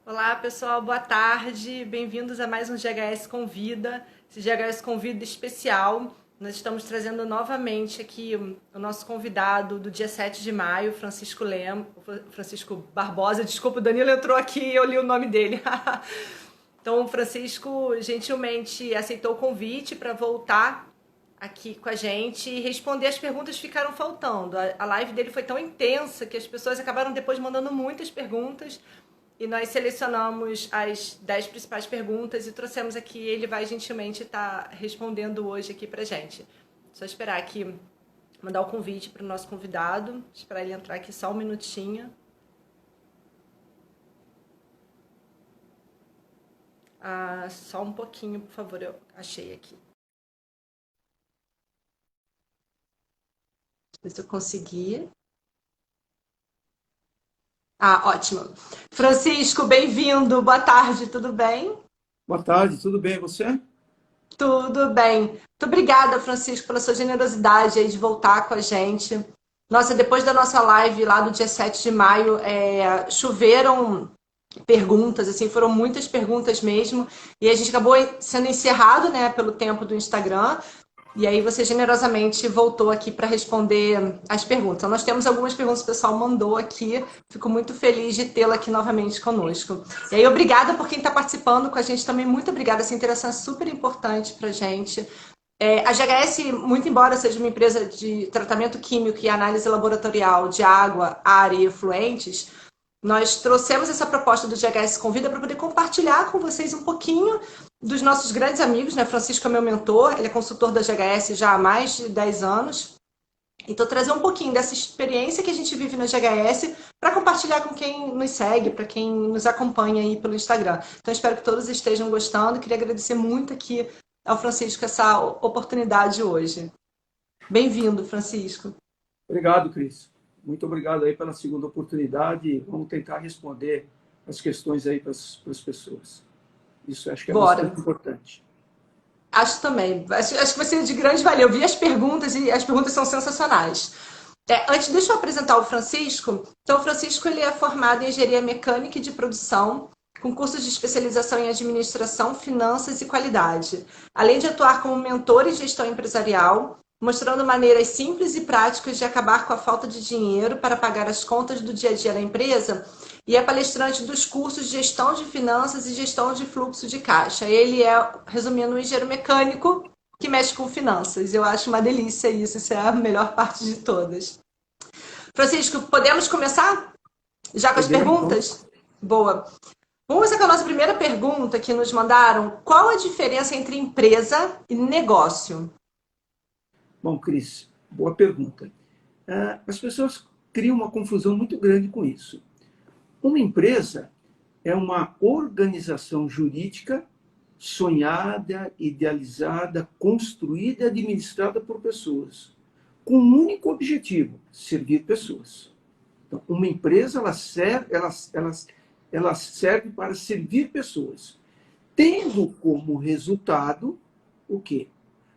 Olá, pessoal, boa tarde. Bem-vindos a mais um GHS Convida. Esse GHS Convida especial. Nós estamos trazendo novamente aqui o nosso convidado do dia 7 de maio, Francisco Barbosa. Desculpa, o Danilo entrou aqui e eu li o nome dele. Então, o Francisco gentilmente aceitou o convite para voltar aqui com a gente e responder as perguntas que ficaram faltando. A live dele foi tão intensa que as pessoas acabaram depois mandando muitas perguntas e nós selecionamos as 10 principais perguntas e trouxemos aqui. Ele vai gentilmente estar respondendo hoje aqui pra gente. Só esperar aqui, mandar o convite para o nosso convidado. Esperar ele entrar aqui só um minutinho. Só um pouquinho, por favor, eu achei aqui. Deixa eu ver se eu conseguir. Ótimo. Francisco, bem-vindo. Boa tarde, tudo bem? Boa tarde, tudo bem, e você? Tudo bem. Muito obrigada, Francisco, pela sua generosidade aí de voltar com a gente. Nossa, depois da nossa live lá do dia 7 de maio, choveram perguntas, assim, foram muitas perguntas mesmo, e a gente acabou sendo encerrado, né, pelo tempo do Instagram, e aí você generosamente voltou aqui para responder as perguntas. Então, nós temos algumas perguntas que o pessoal mandou aqui, fico muito feliz de tê-la aqui novamente conosco. E aí, obrigada por quem está participando com a gente também, muito obrigada, essa interação é super importante para a gente. A GHS, muito embora seja uma empresa de tratamento químico e análise laboratorial de água, ar e efluentes, nós trouxemos essa proposta do GHS Convida para poder compartilhar com vocês um pouquinho dos nossos grandes amigos, né? Francisco é meu mentor, ele é consultor da GHS já há mais de 10 anos. Então, trazer um pouquinho dessa experiência que a gente vive na GHS para compartilhar com quem nos segue, para quem nos acompanha aí pelo Instagram. Então, espero que todos estejam gostando. Queria agradecer muito aqui ao Francisco essa oportunidade hoje. Bem-vindo, Francisco. Obrigado, Cris. Muito obrigado aí pela segunda oportunidade. Vamos tentar responder as questões aí para as pessoas. Isso acho que é Bora. bastante importante. Acho também. Acho que vai ser de grande valia. Eu vi as perguntas e as perguntas são sensacionais. Antes, deixa eu apresentar o Francisco. Então, o Francisco ele é formado em engenharia mecânica e de produção, com cursos de especialização em administração, finanças e qualidade. Além de atuar como mentor em gestão empresarial, mostrando maneiras simples e práticas de acabar com a falta de dinheiro para pagar as contas do dia a dia da empresa, e é palestrante dos cursos de gestão de finanças e gestão de fluxo de caixa. Ele é, resumindo, um engenheiro mecânico que mexe com finanças. Eu acho uma delícia isso é a melhor parte de todas. Francisco, podemos começar já com as Podemos, vamos? perguntas? Boa. Vamos começar com a nossa primeira pergunta que nos mandaram. Qual a diferença entre empresa e negócio? Bom, Cris, boa pergunta. As pessoas criam uma confusão muito grande com isso. Uma empresa é uma organização jurídica sonhada, idealizada, construída e administrada por pessoas, com um único objetivo: servir pessoas. Então, uma empresa ela serve para servir pessoas, tendo como resultado o quê?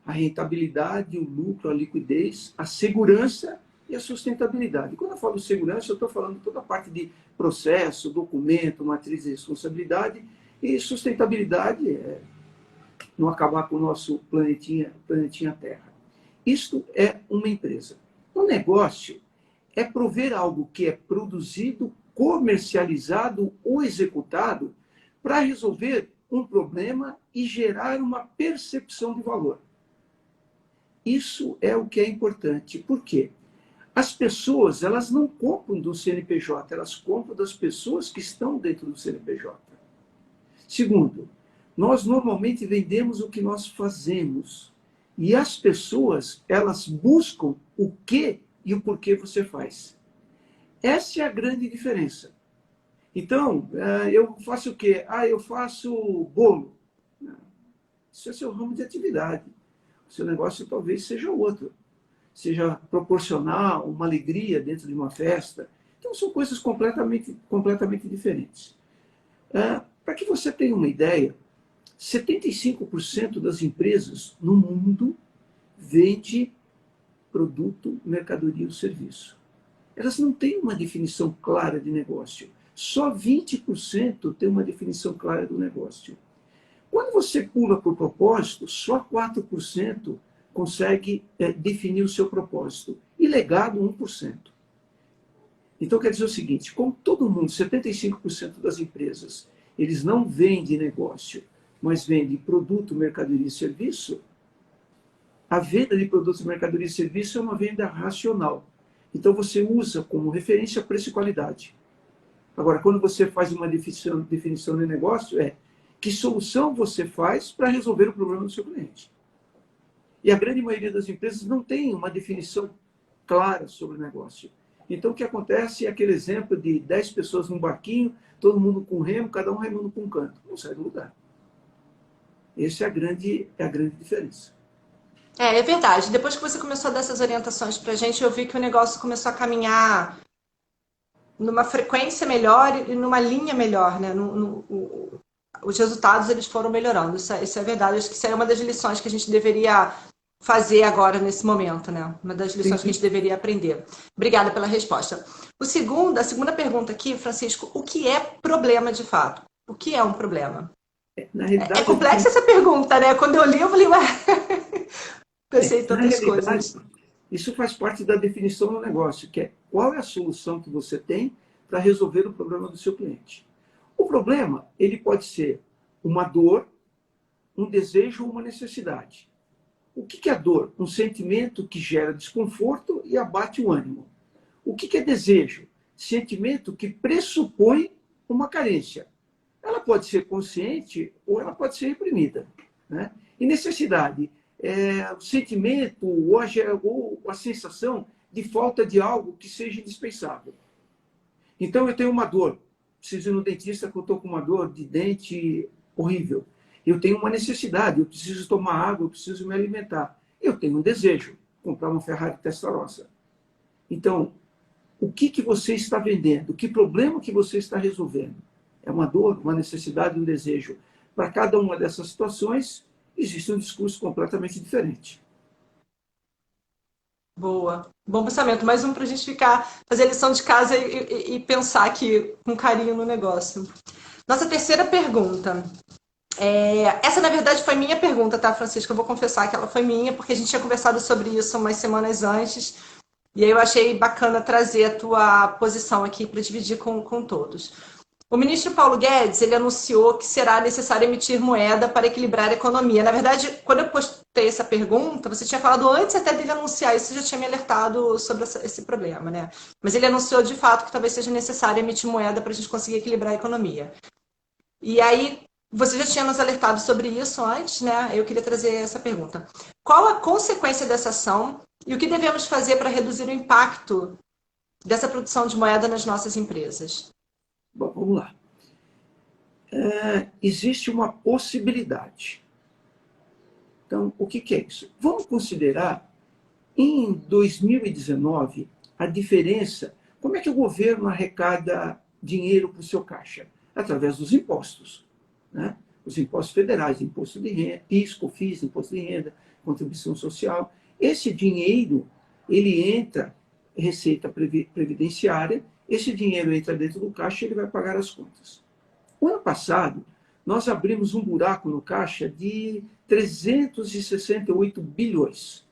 A rentabilidade, o lucro, a liquidez, a segurança e a sustentabilidade. Quando eu falo segurança, eu estou falando de toda a parte de processo, documento, matriz de responsabilidade, e sustentabilidade é não acabar com o nosso planetinha Terra. Isto é uma empresa. Um negócio é prover algo que é produzido, comercializado ou executado para resolver um problema e gerar uma percepção de valor. Isso é o que é importante. Por quê? As pessoas, elas não compram do CNPJ, elas compram das pessoas que estão dentro do CNPJ. Segundo, nós normalmente vendemos o que nós fazemos. E as pessoas, elas buscam o que e o porquê você faz. Essa é a grande diferença. Então, eu faço o quê? Eu faço bolo. Isso é seu ramo de atividade. O seu negócio talvez seja outro. Seja proporcionar uma alegria dentro de uma festa. Então, são coisas completamente diferentes. Para que você tenha uma ideia, 75% das empresas no mundo vende produto, mercadoria ou serviço. Elas não têm uma definição clara de negócio. Só 20% tem uma definição clara do negócio. Quando você pula para o propósito, só 4% consegue definir o seu propósito. E legado, 1%. Então, quer dizer o seguinte, como todo mundo, 75% das empresas, eles não vendem negócio, mas vendem produto, mercadoria e serviço, a venda de produtos, mercadoria e serviço é uma venda racional. Então, você usa como referência preço e qualidade. Agora, quando você faz uma definição de negócio, que solução você faz para resolver o problema do seu cliente. E a grande maioria das empresas não tem uma definição clara sobre o negócio. Então, o que acontece é aquele exemplo de 10 pessoas num barquinho, todo mundo com remo, cada um remando para um canto. Não sai do lugar. Essa é a grande diferença. É verdade. Depois que você começou a dar essas orientações para a gente, eu vi que o negócio começou a caminhar numa frequência melhor e numa linha melhor, né? Os resultados eles foram melhorando. Isso é verdade. Acho que isso é uma das lições que a gente deveria fazer agora nesse momento, né? Uma das lições que a gente deveria aprender. Obrigada pela resposta. A segunda pergunta aqui, Francisco, o que é problema de fato? O que é um problema? Na realidade, é complexa essa pergunta, né? Quando eu li, eu falei, ué, pensei em na tantas realidade, coisas. isso faz parte da definição do negócio, que é qual é a solução que você tem para resolver o problema do seu cliente. O problema, ele pode ser uma dor, um desejo ou uma necessidade. O que é dor? Um sentimento que gera desconforto e abate o ânimo. O que é desejo? Sentimento que pressupõe uma carência. Ela pode ser consciente ou ela pode ser reprimida. Né? E necessidade é o sentimento ou a sensação de falta de algo que seja indispensável. Então, eu tenho uma dor. Preciso ir no dentista que eu estou com uma dor de dente horrível. Eu tenho uma necessidade, eu preciso tomar água, eu preciso me alimentar. Eu tenho um desejo, comprar uma Ferrari Testarossa. Então, o que você está vendendo? Que problema que você está resolvendo? É uma dor, uma necessidade, um desejo. Para cada uma dessas situações, existe um discurso completamente diferente. Boa. Bom pensamento. Mais um para a gente fazer a lição de casa e pensar aqui com carinho no negócio. Nossa terceira pergunta. Essa, na verdade, foi minha pergunta, tá, Francisca? Eu vou confessar que ela foi minha, porque a gente tinha conversado sobre isso umas semanas antes. E aí eu achei bacana trazer a tua posição aqui para dividir com todos. O ministro Paulo Guedes, ele anunciou que será necessário emitir moeda para equilibrar a economia. Na verdade, quando eu postei essa pergunta, você tinha falado antes até dele anunciar isso, já tinha me alertado sobre esse problema, né? Mas ele anunciou de fato que talvez seja necessário emitir moeda para a gente conseguir equilibrar a economia. E aí, você já tinha nos alertado sobre isso antes, né? Eu queria trazer essa pergunta. Qual a consequência dessa ação e o que devemos fazer para reduzir o impacto dessa produção de moeda nas nossas empresas? Bom, vamos lá. Existe uma possibilidade. Então, o que é isso? Vamos considerar, em 2019, a diferença. Como é que o governo arrecada dinheiro para o seu caixa? Através dos impostos. Né? Os impostos federais, imposto de renda, PIS, COFINS, imposto de renda, contribuição social. Esse dinheiro, ele entra, receita previdenciária, esse dinheiro entra dentro do caixa e ele vai pagar as contas. O ano passado, nós abrimos um buraco no caixa de 368 bilhões.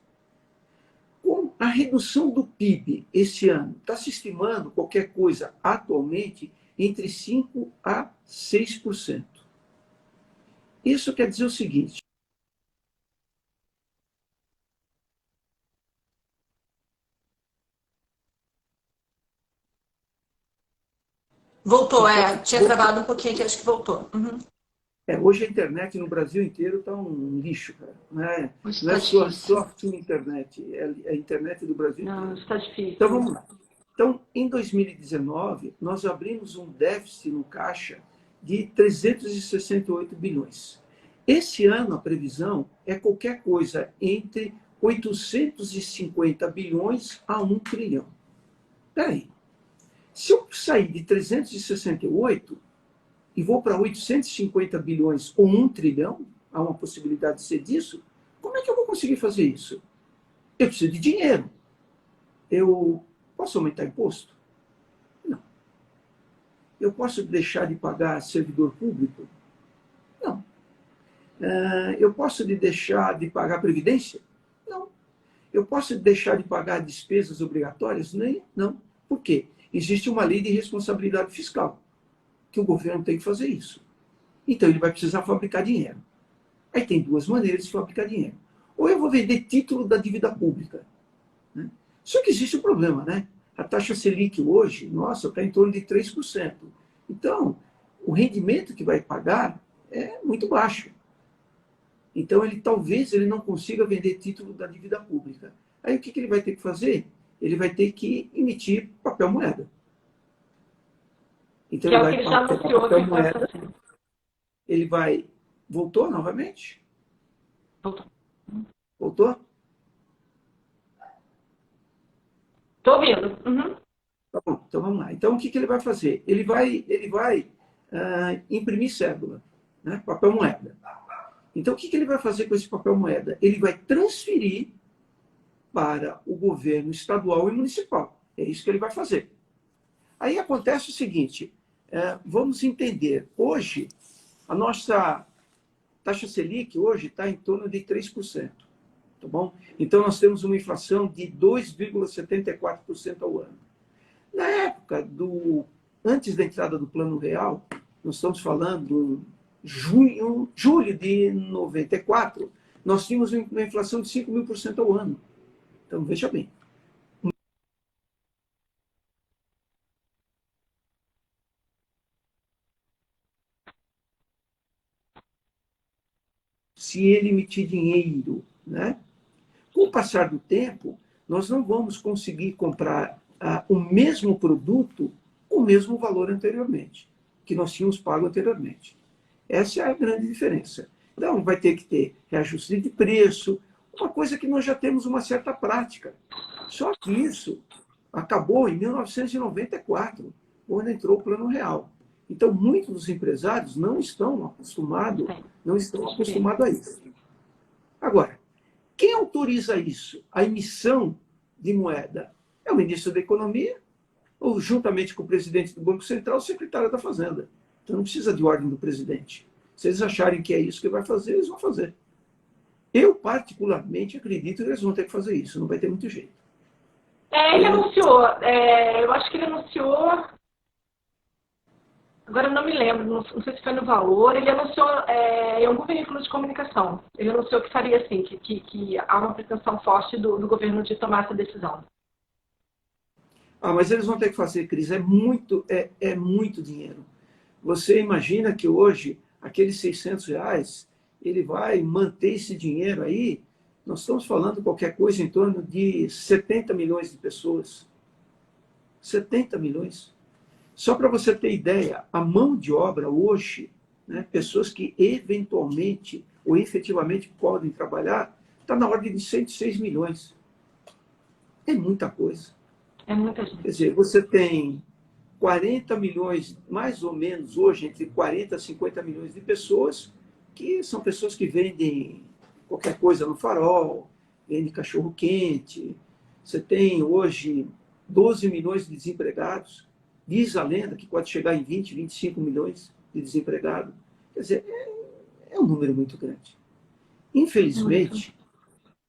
Com a redução do PIB esse ano, está se estimando qualquer coisa atualmente entre 5% a 6%. Isso quer dizer o seguinte. Voltou, tinha travado um pouquinho aqui, acho que voltou. Uhum. Hoje a internet no Brasil inteiro está um lixo, cara. Não Está é só difícil. software internet, é a internet do Brasil Não, inteiro. está difícil. Então vamos lá. Então, em 2019, nós abrimos um déficit no caixa de 368 bilhões. Esse ano, a previsão é qualquer coisa entre 850 bilhões a 1 trilhão. Espera aí. Se eu sair de 368 e vou para 850 bilhões ou 1 trilhão, há uma possibilidade de ser disso, como é que eu vou conseguir fazer isso? Eu preciso de dinheiro. Eu posso aumentar imposto? Não. Eu posso deixar de pagar servidor público? Não. Eu posso deixar de pagar previdência? Não. Eu posso deixar de pagar despesas obrigatórias? Nem, não. Por quê? Existe uma lei de responsabilidade fiscal, que o governo tem que fazer isso. Então, ele vai precisar fabricar dinheiro. Aí tem duas maneiras de fabricar dinheiro. Ou eu vou vender título da dívida pública. Né? Só que existe um problema, né? A taxa Selic hoje, nossa, está em torno de 3%. Então, o rendimento que vai pagar é muito baixo. Então, talvez ele não consiga vender título da dívida pública. Aí o que ele vai ter que fazer? Ele vai ter que emitir papel moeda. Então, que ele é o que ele já vai pegar anunciou papel que vai moeda, fazer. ele vai... Voltou novamente? Voltou. Voltou? Estou ouvindo. Uhum. Tá bom, então vamos lá. Então, o que ele vai fazer? Ele vai imprimir cédula, né? Papel moeda. Então, o que ele vai fazer com esse papel moeda? Ele vai transferir para o governo estadual e municipal. É isso que ele vai fazer. Aí acontece o seguinte, vamos entender, hoje, a nossa taxa Selic hoje está em torno de 3%. Tá bom? Então, nós temos uma inflação de 2,74% ao ano. Na época antes da entrada do Plano Real, nós estamos falando julho de 94, nós tínhamos uma inflação de 5.000% ao ano. Então, veja bem. Se ele emitir dinheiro, né? Com o passar do tempo, nós não vamos conseguir comprar o mesmo produto com o mesmo valor anteriormente, que nós tínhamos pago anteriormente. Essa é a grande diferença. Então, vai ter que ter reajuste de preço, uma coisa que nós já temos uma certa prática. Só que isso acabou em 1994, quando entrou o Plano Real. Então, muitos dos empresários não estão acostumados a isso. Agora, quem autoriza isso? A emissão de moeda é o ministro da Economia, ou juntamente com o presidente do Banco Central, o secretário da Fazenda. Então não precisa de ordem do presidente. Se eles acharem que é isso que vai fazer, eles vão fazer. Eu, particularmente, acredito que eles vão ter que fazer isso, não vai ter muito jeito. Ele anunciou, eu acho que ele anunciou, agora eu não me lembro, não sei se foi no Valor, ele anunciou em algum veículo de comunicação, ele anunciou que faria assim, que há uma pretensão forte do governo de tomar essa decisão. Mas eles vão ter que fazer, Cris, é muito dinheiro. Você imagina que hoje, aqueles R$ 600, ele vai manter esse dinheiro aí, nós estamos falando qualquer coisa em torno de 70 milhões de pessoas. 70 milhões. Só para você ter ideia, a mão de obra hoje, né, pessoas que eventualmente ou efetivamente podem trabalhar, está na ordem de 106 milhões. É muita coisa. É muita gente. Quer dizer, você tem 40 milhões, mais ou menos hoje, entre 40 e 50 milhões de pessoas, que são pessoas que vendem qualquer coisa no farol, vendem cachorro-quente. Você tem hoje 12 milhões de desempregados. Diz a lenda que pode chegar em 20, 25 milhões de desempregados. Quer dizer, é um número muito grande. Infelizmente,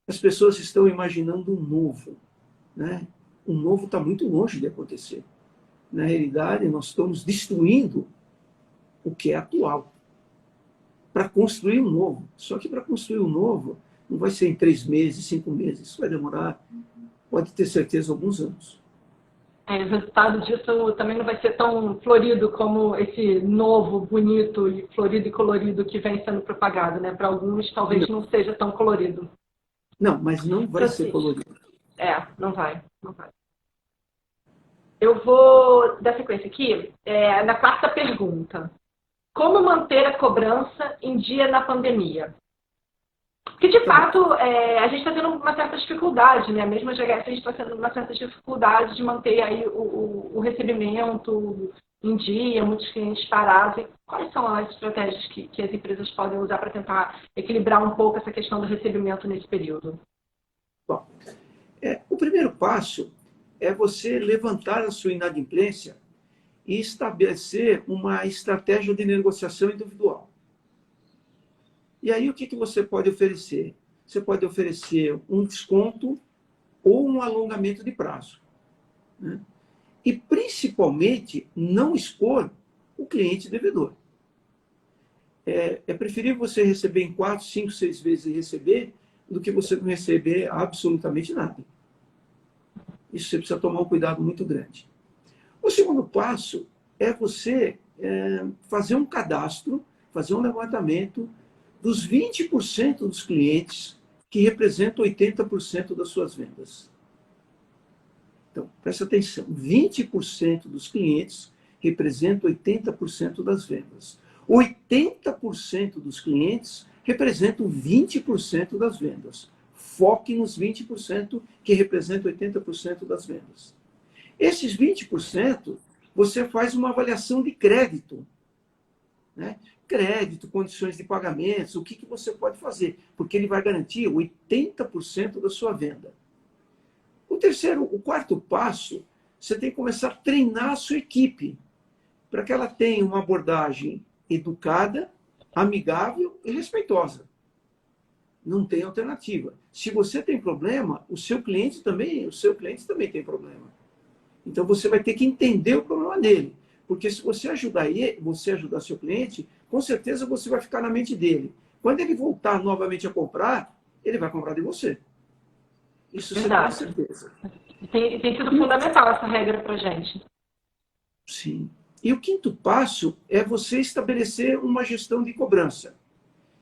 as pessoas estão imaginando um novo, né? O novo está muito longe de acontecer. Na realidade, nós estamos destruindo o que é atual para construir um novo. Só que para construir um novo, não vai ser em 3 meses, 5 meses. Isso vai demorar, pode ter certeza, alguns anos. O resultado disso também não vai ser tão florido como esse novo, bonito, florido e colorido que vem sendo propagado, né? Para alguns, talvez não seja tão colorido. Não, mas não vai ser colorido. Não vai. Eu vou dar sequência aqui na quarta pergunta. Como manter a cobrança em dia na pandemia? Porque, de fato, a gente está tendo uma certa dificuldade, né? Mesmo a GHS, a gente está tendo uma certa dificuldade de manter aí o recebimento em dia, muitos clientes parados. Quais são as estratégias que as empresas podem usar para tentar equilibrar um pouco essa questão do recebimento nesse período? Bom, o primeiro passo é você levantar a sua inadimplência e estabelecer uma estratégia de negociação individual. E aí o que você pode oferecer? Você pode oferecer um desconto ou um alongamento de prazo, né? E, principalmente, não expor o cliente devedor. É preferível você receber em 4, 5, 6 vezes e receber do que você não receber absolutamente nada. Isso você precisa tomar um cuidado muito grande. O segundo passo é você fazer um cadastro, fazer um levantamento dos 20% dos clientes que representam 80% das suas vendas. Então, presta atenção, 20% dos clientes representam 80% das vendas. 80% dos clientes representam 20% das vendas. Foque nos 20% que representam 80% das vendas. Esses 20%, você faz uma avaliação de crédito, né? Crédito, condições de pagamentos, o que você pode fazer, porque ele vai garantir 80% da sua venda. O quarto passo, você tem que começar a treinar a sua equipe, para que ela tenha uma abordagem educada, amigável e respeitosa. Não tem alternativa. Se você tem problema, o seu cliente também tem problema. Então você vai ter que entender o problema dele. Porque se você ajudar seu cliente, com certeza você vai ficar na mente dele. Quando ele voltar novamente a comprar, ele vai comprar de você. Isso você tem certeza. Tem sido fundamental essa regra para a gente. Sim. E o quinto passo é você estabelecer uma gestão de cobrança.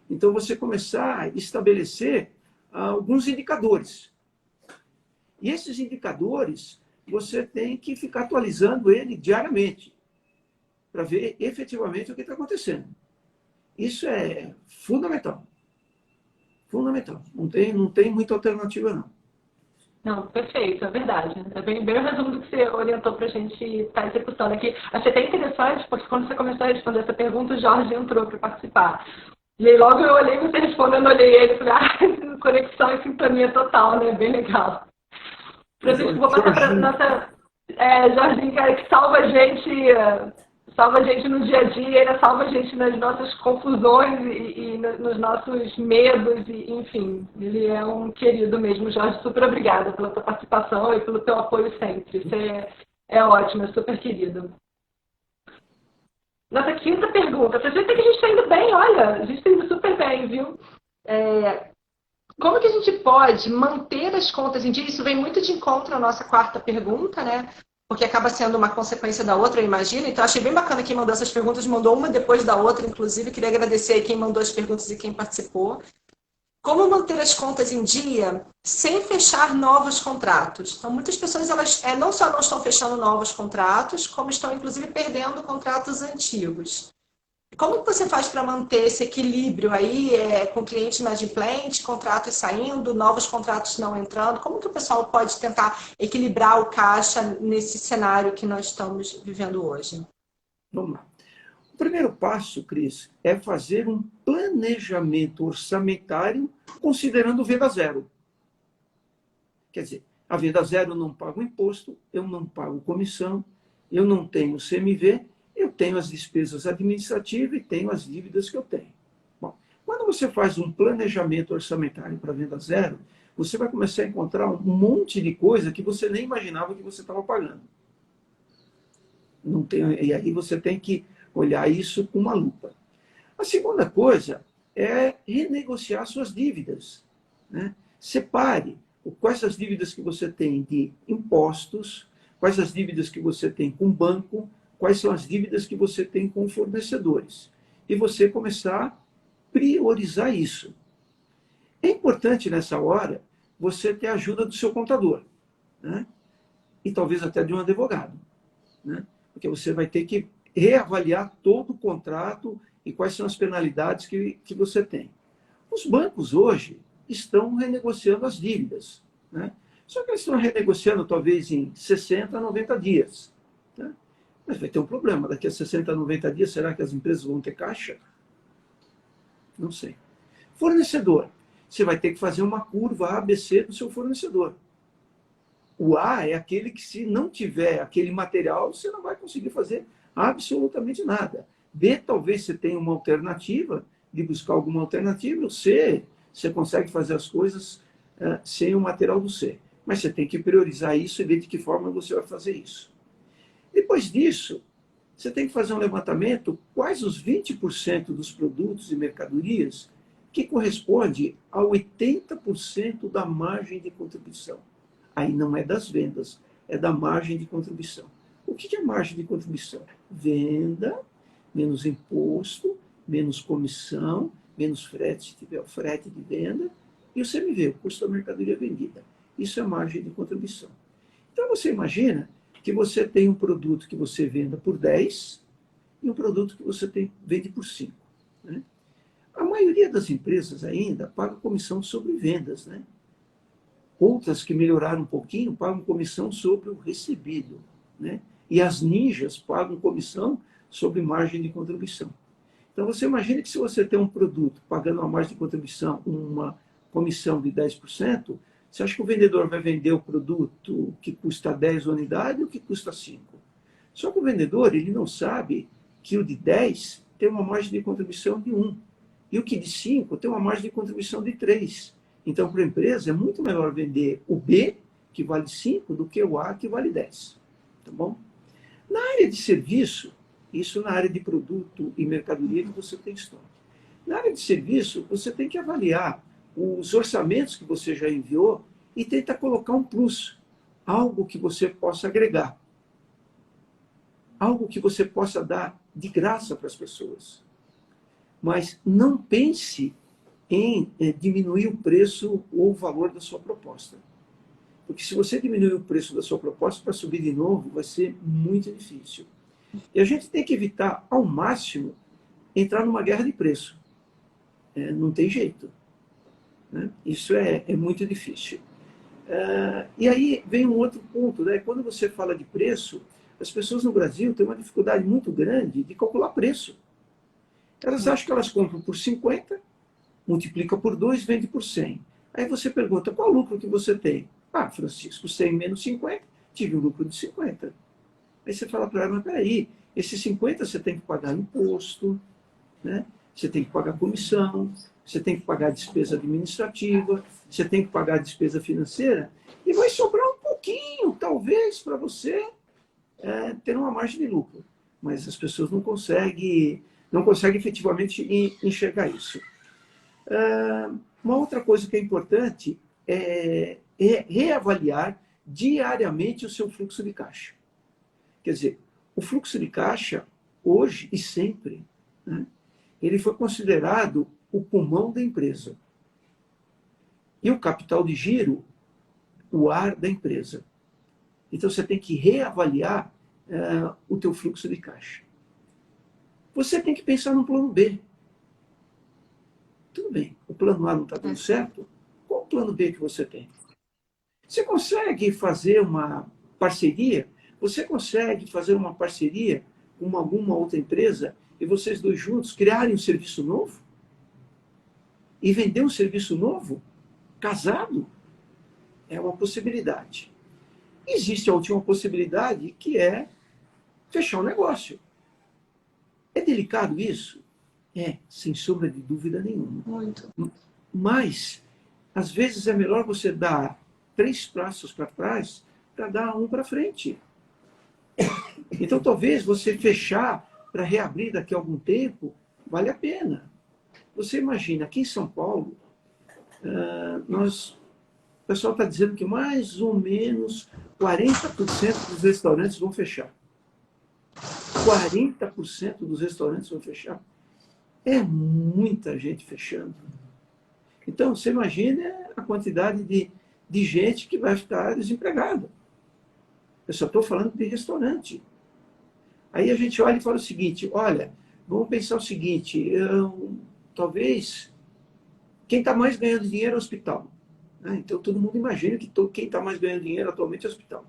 Então, você começar a estabelecer alguns indicadores. E esses indicadores, você tem que ficar atualizando ele diariamente, para ver efetivamente o que está acontecendo. Isso é fundamental. Fundamental. Não tem muita alternativa, não. Não, perfeito, é verdade. É bem o resumo do que você orientou para a gente estar executando aqui. Achei até interessante, porque quando você começou a responder essa pergunta, o Jorge entrou para participar. E aí logo eu olhei você respondendo, olhei ele e falei, conexão e sintonia total, né? Bem legal. Francisco, vou passar para nossa Jorginho, cara, que salva a gente no dia a dia, ele salva a gente nas nossas confusões e nos nossos medos, e, enfim, ele é um querido mesmo. Jorge, super obrigada pela tua participação e pelo teu apoio sempre. Você é ótimo, é super querido. Nossa quinta pergunta. Você vê que a gente está indo bem, olha, a gente está indo super bem, viu? Como que a gente pode manter as contas em dia? Isso vem muito de encontro à nossa quarta pergunta, né? Porque acaba sendo uma consequência da outra, eu imagino. Então, achei bem bacana quem mandou essas perguntas, mandou uma depois da outra, inclusive. Queria agradecer aí quem mandou as perguntas e quem participou. Como manter as contas em dia sem fechar novos contratos? Então, muitas pessoas, elas não só não estão fechando novos contratos, como estão, inclusive, perdendo contratos antigos. Como que você faz para manter esse equilíbrio aí, com clientes inadimplentes, contratos saindo, novos contratos não entrando? Como que o pessoal pode tentar equilibrar o caixa nesse cenário que nós estamos vivendo hoje? Vamos lá. O primeiro passo, Cris, é fazer um planejamento orçamentário considerando venda zero. Quer dizer, a venda zero eu não pago imposto, eu não pago comissão, eu não tenho CMV, eu tenho as despesas administrativas e tenho as dívidas que eu tenho. Bom, quando você faz um planejamento orçamentário para venda zero, você vai começar a encontrar um monte de coisa que você nem imaginava que você estava pagando. E aí você tem que olhar isso com uma lupa. A segunda coisa é renegociar suas dívidas, né? Separe quais as dívidas que você tem de impostos, quais as dívidas que você tem com o banco, quais são as dívidas que você tem com fornecedores. E você começar a priorizar isso. É importante, nessa hora, você ter a ajuda do seu contador, né? E talvez até de um advogado, né? Porque você vai ter que reavaliar todo o contrato e quais são as penalidades que você tem. Os bancos hoje estão renegociando as dívidas, né? Só que eles estão renegociando talvez em 60 a 90 dias, né? Mas vai ter um problema. Daqui a 60 a 90 dias, será que as empresas vão ter caixa? Não sei. Fornecedor. Você vai ter que fazer uma curva ABC do seu fornecedor. O A é aquele que, se não tiver aquele material, você não vai conseguir fazer Absolutamente nada. B, talvez você tenha uma alternativa, de buscar alguma alternativa. O C, você consegue fazer as coisas sem o material do C. Mas você tem que priorizar isso e ver de que forma você vai fazer isso. Depois disso, você tem que fazer um levantamento quais os 20% dos produtos e mercadorias que corresponde a 80% da margem de contribuição. Aí não é das vendas, é da margem de contribuição. O que é margem de contribuição? Venda, menos imposto, menos comissão, menos frete, se tiver o frete de venda, e o CMV, o custo da mercadoria vendida. Isso é margem de contribuição. Então você imagina que você tem um produto que você venda por 10 e um produto que você vende por 5. Né? A maioria das empresas ainda paga comissão sobre vendas. Né? Outras que melhoraram um pouquinho pagam comissão sobre o recebido. Né? E as ninjas pagam comissão sobre margem de contribuição. Então você imagina que se você tem um produto pagando uma margem de contribuição, uma comissão de 10%, você acha que o vendedor vai vender o produto que custa 10 unidades ou que custa 5? Só que o vendedor ele não sabe que o de 10 tem uma margem de contribuição de 1. E o que de 5 tem uma margem de contribuição de 3. Então, para a empresa, é muito melhor vender o B, que vale 5, do que o A, que vale 10. Tá bom? Na área de serviço, isso na área de produto e mercadoria que você tem estoque. Na área de serviço, você tem que avaliar os orçamentos que você já enviou e tentar colocar um plus, algo que você possa agregar, algo que você possa dar de graça para as pessoas. Mas não pense em diminuir o preço ou o valor da sua proposta. Porque se você diminuir o preço da sua proposta para subir de novo, vai ser muito difícil. E a gente tem que evitar, ao máximo, entrar numa guerra de preço. Não tem jeito. Né? Isso é muito difícil. E aí vem um outro ponto. Né? Quando você fala de preço, as pessoas no Brasil têm uma dificuldade muito grande de calcular preço. Elas acham que elas compram por 50, multiplica por 2, vende por 100. Aí você pergunta, qual o lucro que você tem? Ah, Francisco, 100 menos 50, tive um lucro de 50. Aí você fala para ela, mas peraí, esses 50 você tem que pagar imposto, né? Você tem que pagar comissão, você tem que pagar despesa administrativa, você tem que pagar despesa financeira, e vai sobrar um pouquinho, talvez, para você ter uma margem de lucro. Mas as pessoas não conseguem efetivamente enxergar isso. Uma outra coisa que é importante é reavaliar diariamente o seu fluxo de caixa. Quer dizer, o fluxo de caixa, hoje e sempre, né, ele foi considerado o pulmão da empresa. E o capital de giro, o ar da empresa. Então, você tem que reavaliar o teu fluxo de caixa. Você tem que pensar no plano B. Tudo bem, o plano A não está dando certo, qual o plano B que você tem? Você consegue fazer uma parceria? Você consegue fazer uma parceria com alguma outra empresa e vocês dois juntos criarem um serviço novo? E vender um serviço novo? Casado? É uma possibilidade. Existe a última possibilidade, que é fechar um negócio. É delicado isso? Sem sombra de dúvida nenhuma. Muito. Mas, às vezes, é melhor você dar 3 passos para trás para dar um para frente. Então, talvez você fechar para reabrir daqui a algum tempo, vale a pena. Você imagina, aqui em São Paulo, o pessoal está dizendo que mais ou menos 40% dos restaurantes vão fechar. 40% dos restaurantes vão fechar. É muita gente fechando. Então, você imagina a quantidade de gente que vai ficar desempregada. Eu só estou falando de restaurante. Aí a gente olha e fala o seguinte, olha, vamos pensar o seguinte, talvez quem está mais ganhando dinheiro é o hospital. Então, todo mundo imagina que quem está mais ganhando dinheiro atualmente é o hospital.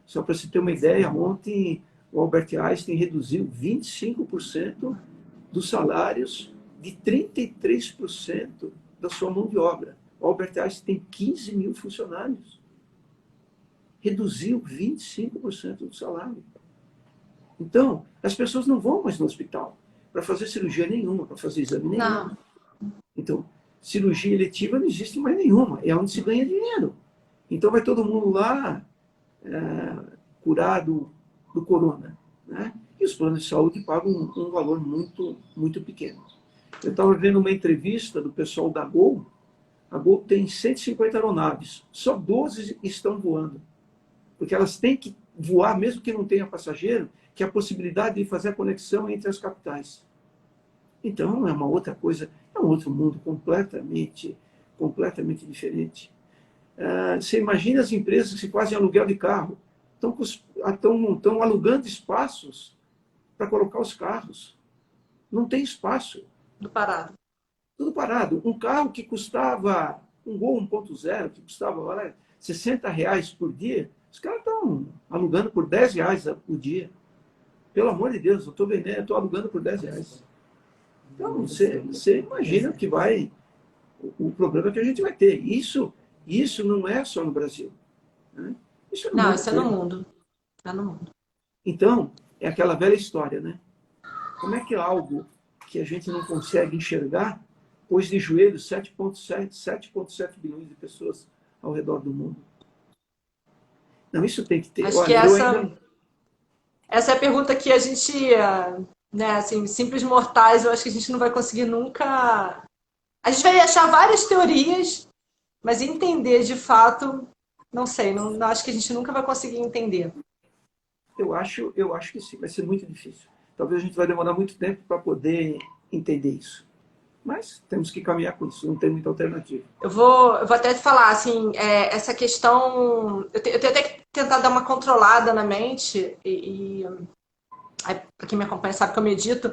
Só para você ter uma ideia, ontem o Albert Einstein reduziu 25% dos salários de 33% da sua mão de obra. O Albert Einstein tem 15 mil funcionários. Reduziu 25% do salário. Então, as pessoas não vão mais no hospital para fazer cirurgia nenhuma, para fazer exame nenhum. Não. Então, cirurgia eletiva não existe mais nenhuma, é onde se ganha dinheiro. Então, vai todo mundo lá curar do corona, né? E os planos de saúde pagam um valor muito, muito pequeno. Eu estava vendo uma entrevista do pessoal da Gol. A Gol tem 150 aeronaves, só 12 estão voando, porque elas têm que voar, mesmo que não tenha passageiro, que é a possibilidade de fazer a conexão entre as capitais. Então, é uma outra coisa, é um outro mundo completamente diferente. Você imagina as empresas que fazem aluguel de carro, estão alugando espaços para colocar os carros. Não tem espaço. Tudo parado. Tudo parado. Um carro que custava, um Gol 1.0, que custava olha, R$60 por dia, os caras estão alugando por R$10 por dia. Pelo amor de Deus, eu estou vendendo, eu estou alugando por R$10. Então, você imagina que o problema que a gente vai ter. Isso não é só no Brasil. Né? Isso é no Não, mundo isso é no todo. mundo. É no mundo. Então, é aquela velha história, né? Como é que é algo que a gente não consegue enxergar pôs de joelhos 7,7 bilhões de pessoas ao redor do mundo? Não, isso tem que ter. Acho que Olha, eu ainda... essa é a pergunta que a gente, né, assim, simples mortais, eu acho que a gente não vai conseguir nunca. A gente vai achar várias teorias, mas entender de fato, não sei, não acho que a gente nunca vai conseguir entender. Eu acho que sim, vai ser muito difícil. Talvez a gente vai demorar muito tempo para poder entender isso. Mas temos que caminhar com isso, não tem muita alternativa. Eu vou até te falar, assim, essa questão. Eu tenho até que tentar dar uma controlada na mente, para quem me acompanha sabe que eu medito,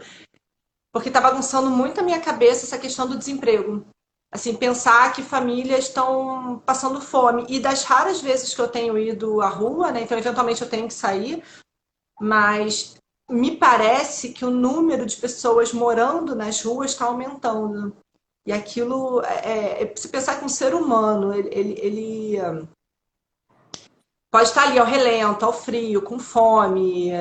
porque está bagunçando muito a minha cabeça essa questão do desemprego. Assim, pensar que famílias estão passando fome. E das raras vezes que eu tenho ido à rua, né? Então, eventualmente eu tenho que sair, mas me parece que o número de pessoas morando nas ruas está aumentando. E aquilo, se pensar que um ser humano, ele pode estar ali ao relento, ao frio, com fome,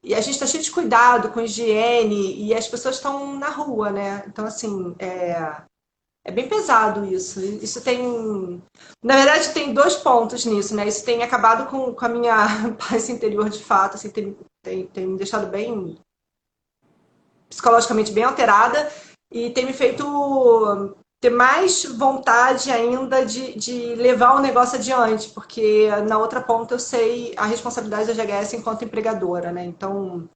e a gente está cheio de cuidado com higiene, e as pessoas estão na rua, né? Então, assim, é bem pesado isso. Isso tem. Na verdade, tem dois pontos nisso, né? Isso tem acabado com a minha paz interior de fato, assim, tem me deixado bem psicologicamente bem alterada e tem me feito ter mais vontade ainda de levar o negócio adiante, porque na outra ponta eu sei a responsabilidade da GHS enquanto empregadora, né? Então,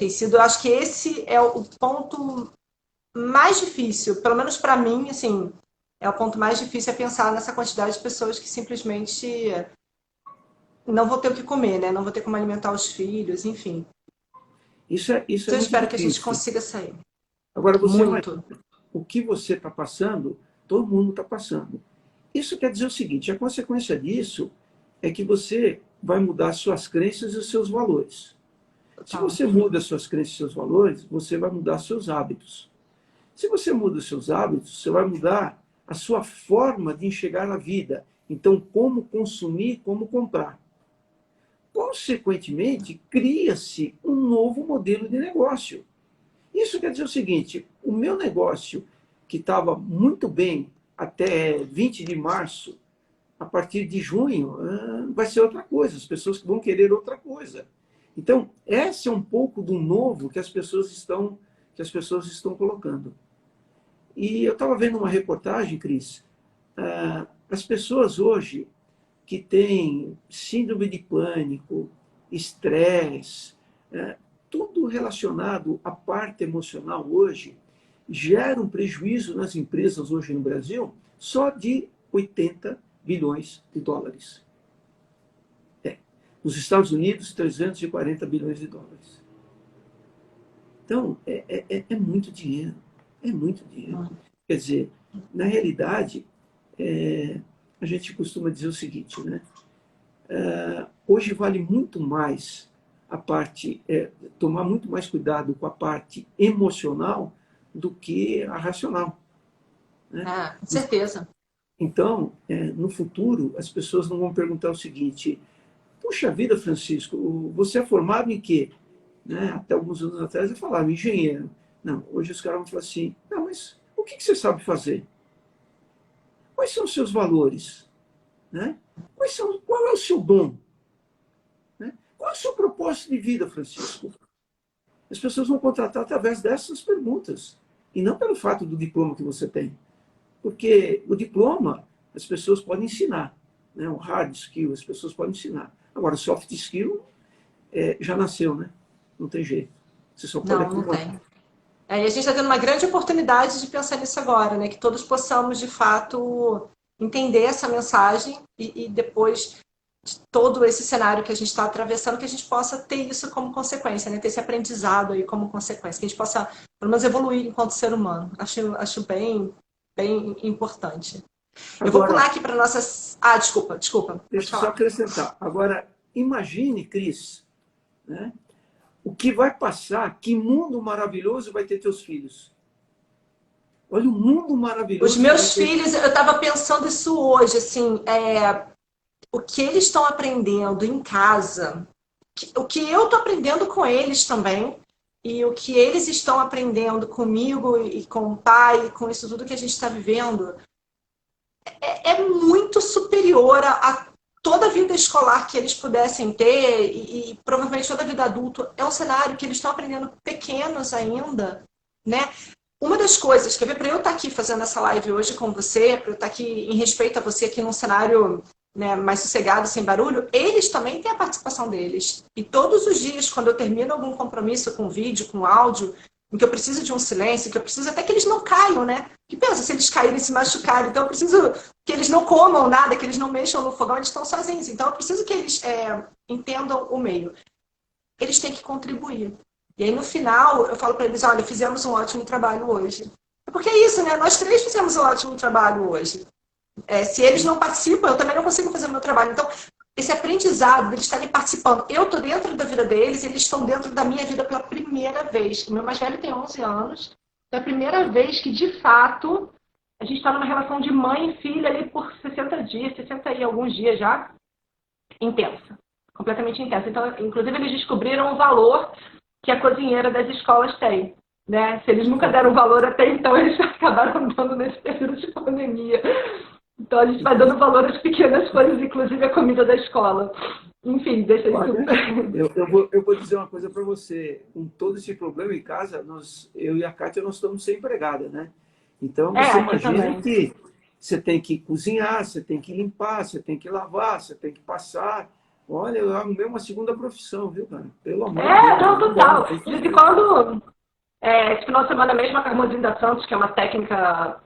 tem sido, eu acho que esse é o ponto mais difícil, pelo menos para mim, assim, é o ponto mais difícil é pensar nessa quantidade de pessoas que simplesmente não vão ter o que comer, né? Não vão ter como alimentar os filhos, enfim. Isso é Então, eu muito espero que a gente difícil. consiga sair. Agora, você Muito. o que você está passando, todo mundo está passando. Isso quer dizer o seguinte, a consequência disso é que você vai mudar suas crenças e os seus valores. Se Total. você muda suas crenças e seus valores, você vai mudar seus hábitos. Se você muda os seus hábitos, você vai mudar a sua forma de enxergar a vida. Então, como consumir, como comprar. Consequentemente, cria-se um novo modelo de negócio. Isso quer dizer o seguinte, o meu negócio, que estava muito bem até 20 de março, a partir de junho, vai ser outra coisa, as pessoas vão querer outra coisa. Então, esse é um pouco do novo que as pessoas estão colocando. E eu estava vendo uma reportagem, Cris, as pessoas hoje que têm síndrome de pânico, estresse, tudo relacionado à parte emocional hoje, gera um prejuízo nas empresas hoje no Brasil só de 80 bilhões de dólares. Nos Estados Unidos, 340 bilhões de dólares. Então, é muito dinheiro. É muito dinheiro. Quer dizer, na realidade, a gente costuma dizer o seguinte, né? Hoje vale muito mais a parte, tomar muito mais cuidado com a parte emocional do que a racional. Né? Com certeza. Então, no futuro, as pessoas não vão perguntar o seguinte, puxa vida, Francisco, você é formado em quê? né? Até alguns anos atrás eu falava engenheiro. Não, hoje os caras vão falar assim, não, mas o que você sabe fazer? Quais são os seus valores? Né? Qual é o seu dom? Né? Qual é o seu propósito de vida, Francisco? As pessoas vão contratar através dessas perguntas. E não pelo fato do diploma que você tem. Porque o diploma, as pessoas podem ensinar. Né? O hard skill, as pessoas podem ensinar. Agora, o soft skill já nasceu, né? Não tem jeito. Você só pode Não, não aprimorar. tem. E a gente está tendo uma grande oportunidade de pensar nisso agora, né? Que todos possamos, de fato, entender essa mensagem e depois de todo esse cenário que a gente está atravessando, que a gente possa ter isso como consequência, né? Ter esse aprendizado aí como consequência, que a gente possa, pelo menos, evoluir enquanto ser humano. Acho bem, bem importante. Eu vou pular Agora, aqui para nossas... Ah, desculpa, pode deixa eu só falar. acrescentar. Agora, imagine, Cris, né? O que vai passar, que mundo maravilhoso vai ter teus filhos. Olha o mundo Os maravilhoso que vai meus ter. filhos, eu estava pensando isso hoje, assim, o que eles estão aprendendo em casa, o que eu estou aprendendo com eles também, e o que eles estão aprendendo comigo e com o pai, com isso tudo que a gente está vivendo, é muito superior a toda a vida escolar que eles pudessem ter e provavelmente toda a vida adulta. É um cenário que eles estão aprendendo pequenos ainda, né? Uma das coisas, quer ver, para eu estar aqui fazendo essa live hoje com você, para eu estar aqui em respeito a você aqui num cenário, né, mais sossegado, sem barulho, eles também têm a participação deles. E todos os dias, quando eu termino algum compromisso com vídeo, com áudio, em que eu preciso de um silêncio, que eu preciso até que eles não caiam, né? Que pensa, se eles caírem e se machucarem, então eu preciso que eles não comam nada, que eles não mexam no fogão, eles estão sozinhos. Então eu preciso que eles entendam o meio. Eles têm que contribuir. E aí, no final, eu falo para eles, olha, fizemos um ótimo trabalho hoje. Porque é isso, né? Nós três fizemos um ótimo trabalho hoje. Se eles não participam, eu também não consigo fazer o meu trabalho. Então, esse aprendizado deles estarem participando, eu estou dentro da vida deles, eles estão dentro da minha vida pela primeira vez. O meu mais velho tem 11 anos. É a primeira vez que, de fato, a gente está numa relação de mãe e filha ali por 60 dias, 60 e alguns dias já, intensa. Completamente intensa. Então, inclusive, eles descobriram o valor que a cozinheira das escolas tem. Né? Se eles nunca deram valor até então, eles acabaram dando nesse período de pandemia. Então a gente vai dando valor às pequenas coisas, inclusive a comida da escola. Enfim, deixa isso. Olha, eu vou dizer uma coisa para você. Com todo esse problema em casa, eu e a Kátia, nós estamos sem empregada, né? Então, você Aqui imagina também. que você tem que cozinhar, você tem que limpar, você tem que lavar, você tem que passar. Olha, eu arrumei uma segunda profissão, viu, cara? Pelo amor de Deus, Não, não dá, não total. tem que De vez em fazer. quando, esse final de semana mesmo, a Carmozinha da Santos, que é uma técnica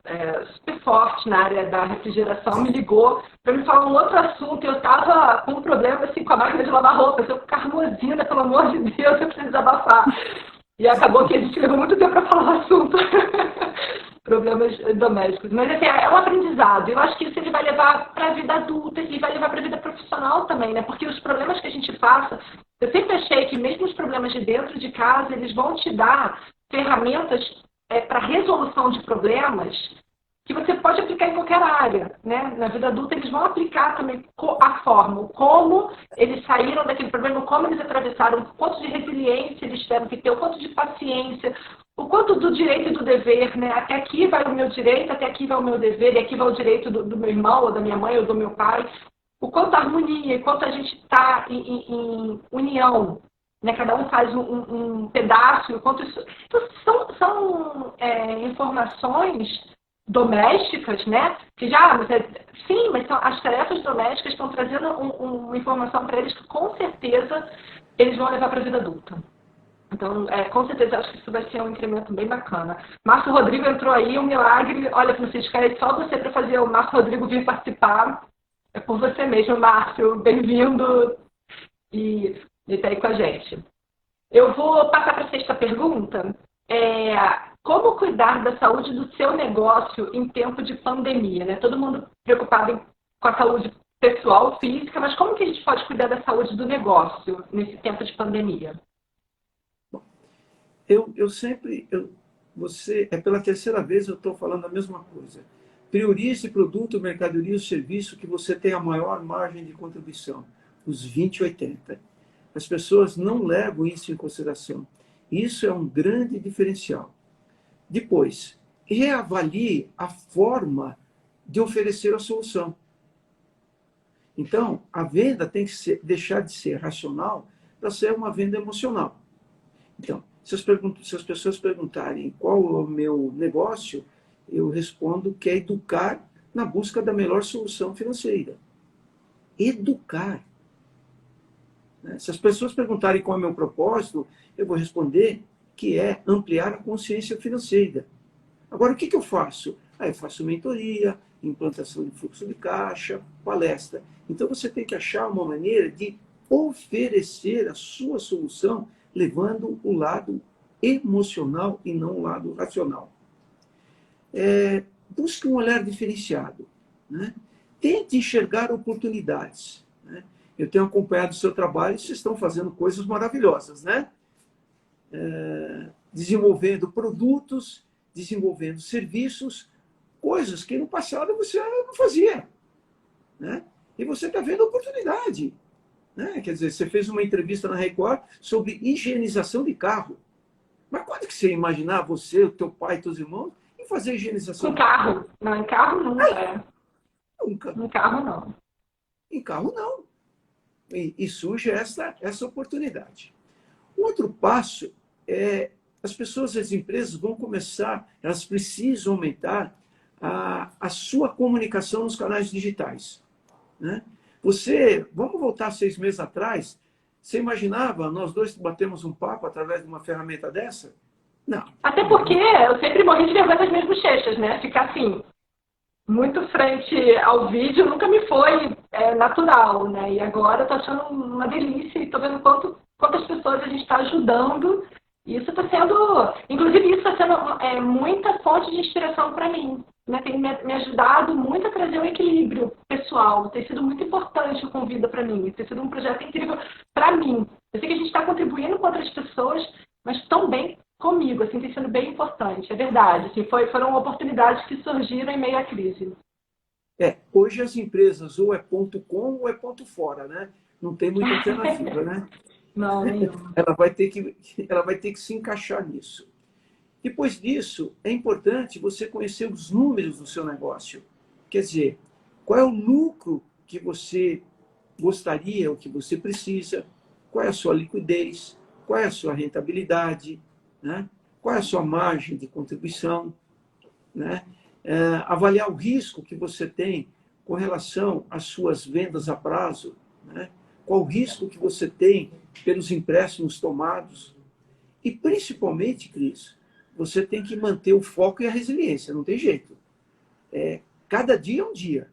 super forte na área da refrigeração, me ligou para me falar um outro assunto. Eu estava com um problema assim, com a máquina de lavar roupa. Eu falei, Carmozina, pelo amor de Deus, eu preciso desabafar. E acabou que a gente levou muito tempo para falar o assunto. Problemas domésticos. Mas assim, é um aprendizado. Eu acho que isso ele vai levar para a vida adulta e vai levar para a vida profissional também, né? Porque os problemas que a gente passa, eu sempre achei que mesmo os problemas de dentro de casa, eles vão te dar ferramentas para resolução de problemas que você pode aplicar em qualquer área, né? Na vida adulta eles vão aplicar também a forma, como eles saíram daquele problema, como eles atravessaram, o quanto de resiliência eles tiveram que ter, o quanto de paciência, o quanto do direito e do dever, né? Até aqui vai o meu direito, até aqui vai o meu dever, e aqui vai o direito do meu irmão, ou da minha mãe, ou do meu pai. O quanto a harmonia, o quanto a gente está em união, né? Cada um faz um pedaço, o quanto isso... Então, são informações domésticas, né? Que já, sim, mas as tarefas domésticas estão trazendo uma informação para eles que com certeza eles vão levar para a vida adulta. Então, com certeza, acho que isso vai ser um incremento bem bacana. Márcio Rodrigo entrou aí, um milagre. Olha, Francisco, é só você para fazer o Márcio Rodrigo vir participar. É por você mesmo, Márcio. Bem-vindo e está aí com a gente. Eu vou passar para a sexta pergunta. Como cuidar da saúde do seu negócio em tempo de pandemia? Né? Todo mundo preocupado com a saúde pessoal, física, mas como que a gente pode cuidar da saúde do negócio nesse tempo de pandemia? Pela terceira vez eu estou falando a mesma coisa. Priorize produto, mercadoria ou serviço que você tem a maior margem de contribuição, os 20/80. As pessoas não levam isso em consideração. Isso é um grande diferencial. Depois, reavalie a forma de oferecer a solução. Então, a venda tem que deixar de ser racional para ser uma venda emocional. Então, se as pessoas perguntarem qual é o meu negócio, eu respondo que é educar na busca da melhor solução financeira. Educar. Se as pessoas perguntarem qual é o meu propósito, eu vou responder que é ampliar a consciência financeira. Agora, o que eu faço? Eu faço mentoria, implantação de fluxo de caixa, palestra. Então, você tem que achar uma maneira de oferecer a sua solução, levando o lado emocional e não o lado racional. Busque um olhar diferenciado. Né? Tente enxergar oportunidades. Né? Eu tenho acompanhado o seu trabalho e vocês estão fazendo coisas maravilhosas, né? Desenvolvendo produtos, desenvolvendo serviços, coisas que no passado você não fazia. Né? E você está vendo oportunidade. Né? Quer dizer, você fez uma entrevista na Record sobre higienização de carro. Mas quando que você ia imaginar você, o teu pai, teus irmãos, em fazer higienização de carro? Carro. Não, em carro nunca. Nunca. Em carro não. Em carro não. E surge essa oportunidade. O outro passo é as pessoas, as empresas vão começar, elas precisam aumentar a sua comunicação nos canais digitais. Né? Vamos voltar 6 meses atrás, você imaginava nós dois batemos um papo através de uma ferramenta dessa? Não. Até porque eu sempre morri de vergonha das minhas bochechas, né? Ficar assim, muito frente ao vídeo nunca me foi natural, né? E agora eu tô achando uma delícia e tô vendo quantas pessoas a gente está ajudando. E isso está sendo, inclusive isso está sendo muita fonte de inspiração para mim. Né? Tem me ajudado muito a trazer um equilíbrio pessoal. Tem sido muito importante o Convida para mim. Tem sido um projeto incrível para mim. Eu sei que a gente está contribuindo com outras pessoas, mas também comigo. Assim, tem sido bem importante, é verdade. Assim, foram oportunidades que surgiram em meio à crise. Hoje as empresas ou é ponto com ou é ponto fora, né? Não tem muita alternativa, né? Não, nenhum. Ela vai ter que se encaixar nisso. Depois disso, é importante você conhecer os números do seu negócio. Quer dizer, qual é o lucro que você gostaria, o que você precisa, qual é a sua liquidez, qual é a sua rentabilidade, né? Qual é a sua margem de contribuição, né? Avaliar o risco que você tem com relação às suas vendas a prazo, né? Qual o risco que você tem pelos empréstimos tomados. E, principalmente, Cris, você tem que manter o foco e a resiliência, não tem jeito. Cada dia é um dia.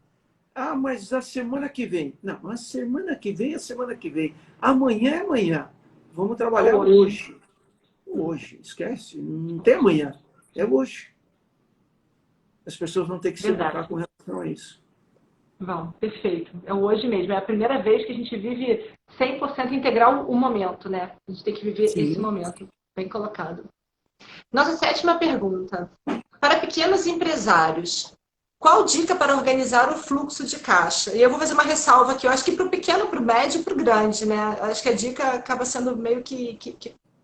Mas a semana que vem. Não, a semana que vem é a semana que vem. Amanhã é amanhã. Vamos trabalhar hoje. Hoje, esquece, não tem amanhã. É hoje. As pessoas vão ter que se educar com relação a isso. Bom, perfeito. É hoje mesmo. É a primeira vez que a gente vive 100% integral o momento, né? A gente tem que viver esse momento. Bem colocado. Nossa 7ª pergunta. Para pequenos empresários, qual dica para organizar o fluxo de caixa? E eu vou fazer uma ressalva aqui. Eu acho que para o pequeno, para o médio e para o grande, né? Eu acho que a dica acaba sendo meio que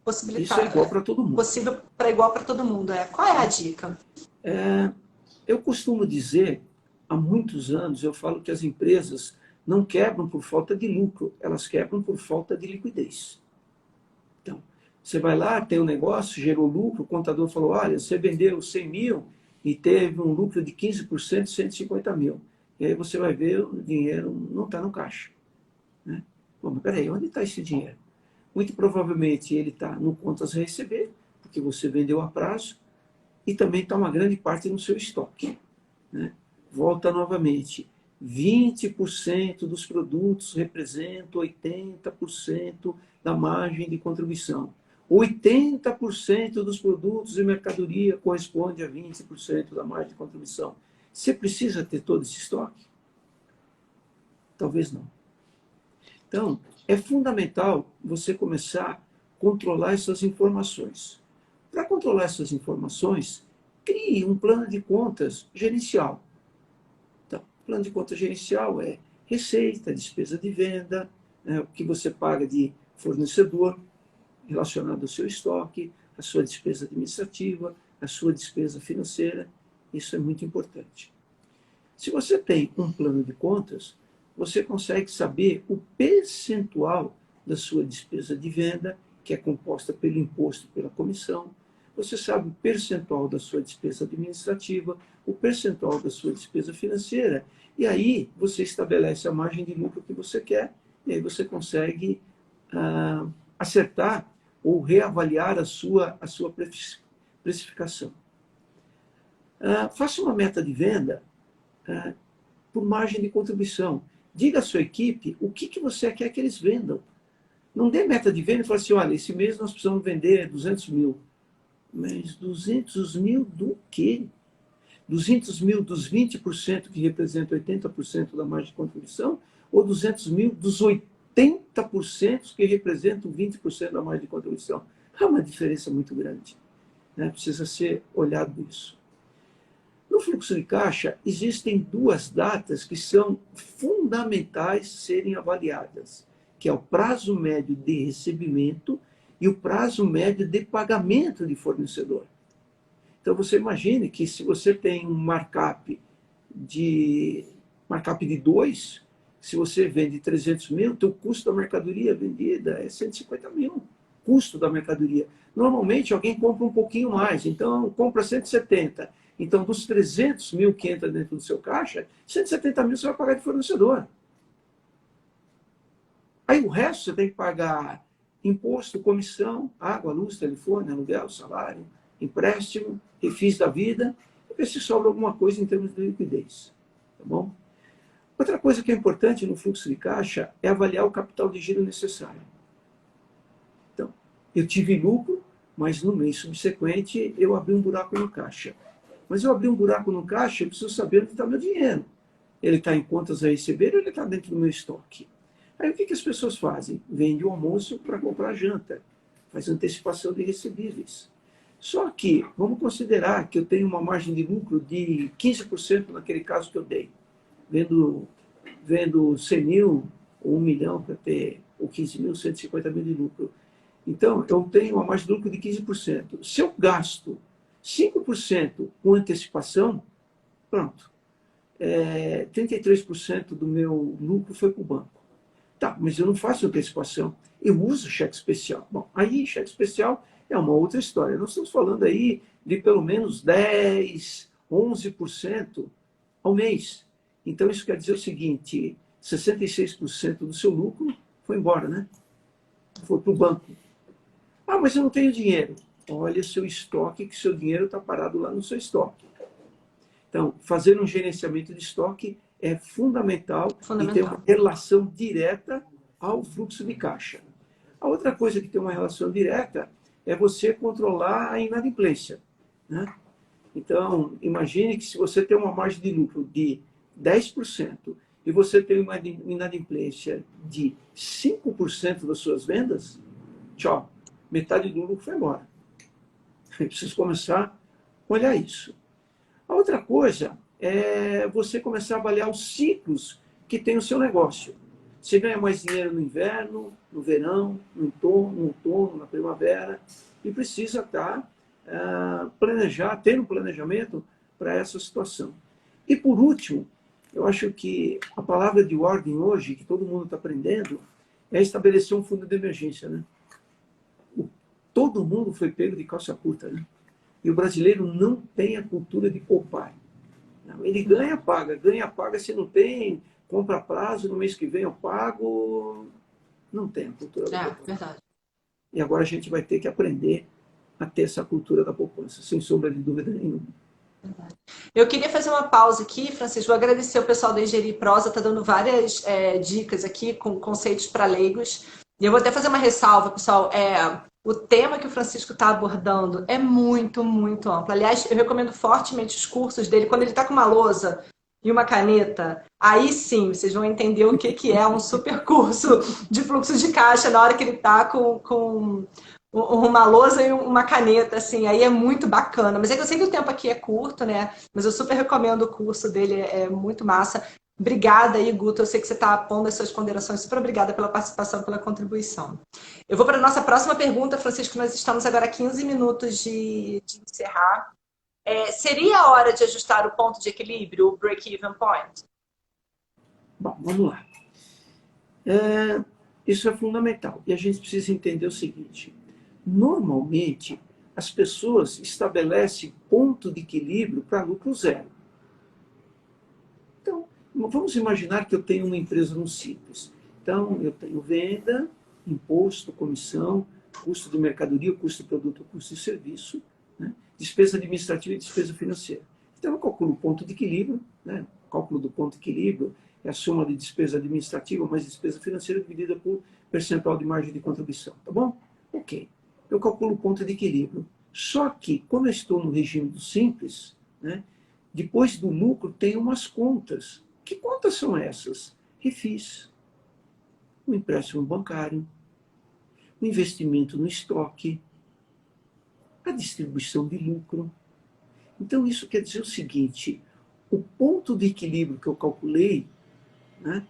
possibilitada. Isso é igual para todo mundo. Possível para igual para todo mundo. Qual é a dica? Eu costumo dizer, há muitos anos, eu falo que as empresas não quebram por falta de lucro, elas quebram por falta de liquidez. Então, você vai lá, tem um negócio, gerou lucro, o contador falou, olha, você vendeu 100 mil e teve um lucro de 15%, 150 mil. E aí você vai ver, o dinheiro não está no caixa. Né? Bom, mas peraí, onde está esse dinheiro? Muito provavelmente ele está no contas a receber, porque você vendeu a prazo, e também está uma grande parte no seu estoque. Né? Volta novamente. 20% dos produtos representam 80% da margem de contribuição. 80% dos produtos e mercadoria corresponde a 20% da margem de contribuição. Você precisa ter todo esse estoque? Talvez não. Então, é fundamental você começar a controlar essas informações. Para controlar essas informações, crie um plano de contas gerencial. Então, o plano de contas gerencial é receita, despesa de venda, o que você paga de fornecedor relacionado ao seu estoque, a sua despesa administrativa, a sua despesa financeira. Isso é muito importante. Se você tem um plano de contas, você consegue saber o percentual da sua despesa de venda, que é composta pelo imposto e pela comissão. Você sabe o percentual da sua despesa administrativa, o percentual da sua despesa financeira. E aí você estabelece a margem de lucro que você quer, e aí você consegue acertar ou reavaliar a sua precificação. Faça uma meta de venda por margem de contribuição. Diga à sua equipe o que você quer que eles vendam. Não dê meta de venda e fale assim, olha, esse mês nós precisamos vender 200 mil. Mas 200 mil do quê? 200 mil dos 20% que representam 80% da margem de contribuição? Ou 200 mil dos 80% que representam 20% da margem de contribuição? Há uma diferença muito grande. Né? Precisa ser olhado isso. No fluxo de caixa, existem duas datas que são fundamentais serem avaliadas, que é o prazo médio de recebimento e o prazo médio de pagamento de fornecedor. Então, você imagine que se você tem um markup de 2, se você vende 300 mil, o teu custo da mercadoria vendida é 150 mil, custo da mercadoria. Normalmente, alguém compra um pouquinho mais, então compra 170. Então, dos 300 mil que entra dentro do seu caixa, 170 mil você vai pagar de fornecedor. Aí o resto você tem que pagar imposto, comissão, água, luz, telefone, aluguel, salário, empréstimo, refis da vida, e ver se sobra alguma coisa em termos de liquidez. Tá bom? Outra coisa que é importante no fluxo de caixa é avaliar o capital de giro necessário. Então, eu tive lucro, mas no mês subsequente eu abri um buraco no caixa. Mas eu abri um buraco no caixa, eu preciso saber onde está meu dinheiro. Ele está em contas a receber ou ele está dentro do meu estoque? Aí o que as pessoas fazem? Vende o almoço para comprar janta. Faz antecipação de recebíveis. Só que, vamos considerar que eu tenho uma margem de lucro de 15% naquele caso que eu dei. Vendo 100 mil ou 1 milhão para ter, ou 15 mil, 150 mil de lucro. Então, eu tenho uma margem de lucro de 15%. Se eu gasto 5% com antecipação, pronto. 33% do meu lucro foi para o banco. Tá, mas eu não faço antecipação. Eu uso cheque especial. Bom, aí cheque especial é uma outra história. Nós estamos falando aí de pelo menos 10%, 11% ao mês. Então, isso quer dizer o seguinte, 66% do seu lucro foi embora, né? Foi para o banco. Ah, mas eu não tenho dinheiro. Olha seu estoque, que seu dinheiro está parado lá no seu estoque. Então, fazer um gerenciamento de estoque é fundamental e tem uma relação direta ao fluxo de caixa. A outra coisa que tem uma relação direta é você controlar a inadimplência. Né? Então, imagine que se você tem uma margem de lucro de 10% e você tem uma inadimplência de 5% das suas vendas, tchau, metade do lucro foi embora. Eu preciso começar a olhar isso. A outra coisa é você começar a avaliar os ciclos que tem o seu negócio. Você ganha mais dinheiro no inverno, no verão, no outono, na primavera, e precisa ter um planejamento para essa situação. E por último, eu acho que a palavra de ordem hoje, que todo mundo está aprendendo, é estabelecer um fundo de emergência. Né? Todo mundo foi pego de calça curta. Né? E o brasileiro não tem a cultura de poupar. Ele ganha, paga, se não tem, compra a prazo, no mês que vem eu pago. Não tem a cultura da poupança. Verdade. E agora a gente vai ter que aprender a ter essa cultura da poupança, sem sombra de dúvida nenhuma. Eu queria fazer uma pausa aqui, Francisco, vou agradecer o pessoal da Engenharia e Prosa, está dando várias dicas aqui com conceitos para leigos. E eu vou até fazer uma ressalva, pessoal. O tema que o Francisco está abordando é muito, muito amplo. Aliás, eu recomendo fortemente os cursos dele. Quando ele está com uma lousa e uma caneta, aí sim vocês vão entender o que é um super curso de fluxo de caixa na hora que ele está com uma lousa e uma caneta, assim, aí é muito bacana. Mas é que eu sei que o tempo aqui é curto, né? Mas eu super recomendo o curso dele, é muito massa. Obrigada aí, Guto. Eu sei que você está pondo as suas ponderações. Super obrigada pela participação, pela contribuição. Eu vou para a nossa próxima pergunta, Francisco. Nós estamos agora a 15 minutos de encerrar. Seria a hora de ajustar o ponto de equilíbrio, o break-even point? Bom, vamos lá. Isso é fundamental. E a gente precisa entender o seguinte. Normalmente, as pessoas estabelecem ponto de equilíbrio para lucro zero. Então, vamos imaginar que eu tenho uma empresa no Simples. Então, eu tenho venda, imposto, comissão, custo de mercadoria, custo de produto, custo de serviço, né? Despesa administrativa e despesa financeira. Então, eu calculo o ponto de equilíbrio, né? O cálculo do ponto de equilíbrio é a soma de despesa administrativa mais despesa financeira dividida por percentual de margem de contribuição, tá bom? Ok. Eu calculo o ponto de equilíbrio. Só que, quando eu estou no regime do Simples, né? Depois do lucro, tem umas contas. Que contas são essas? Refis, o empréstimo bancário, o investimento no estoque, a distribuição de lucro. Então, isso quer dizer o seguinte, o ponto de equilíbrio que eu calculei, né,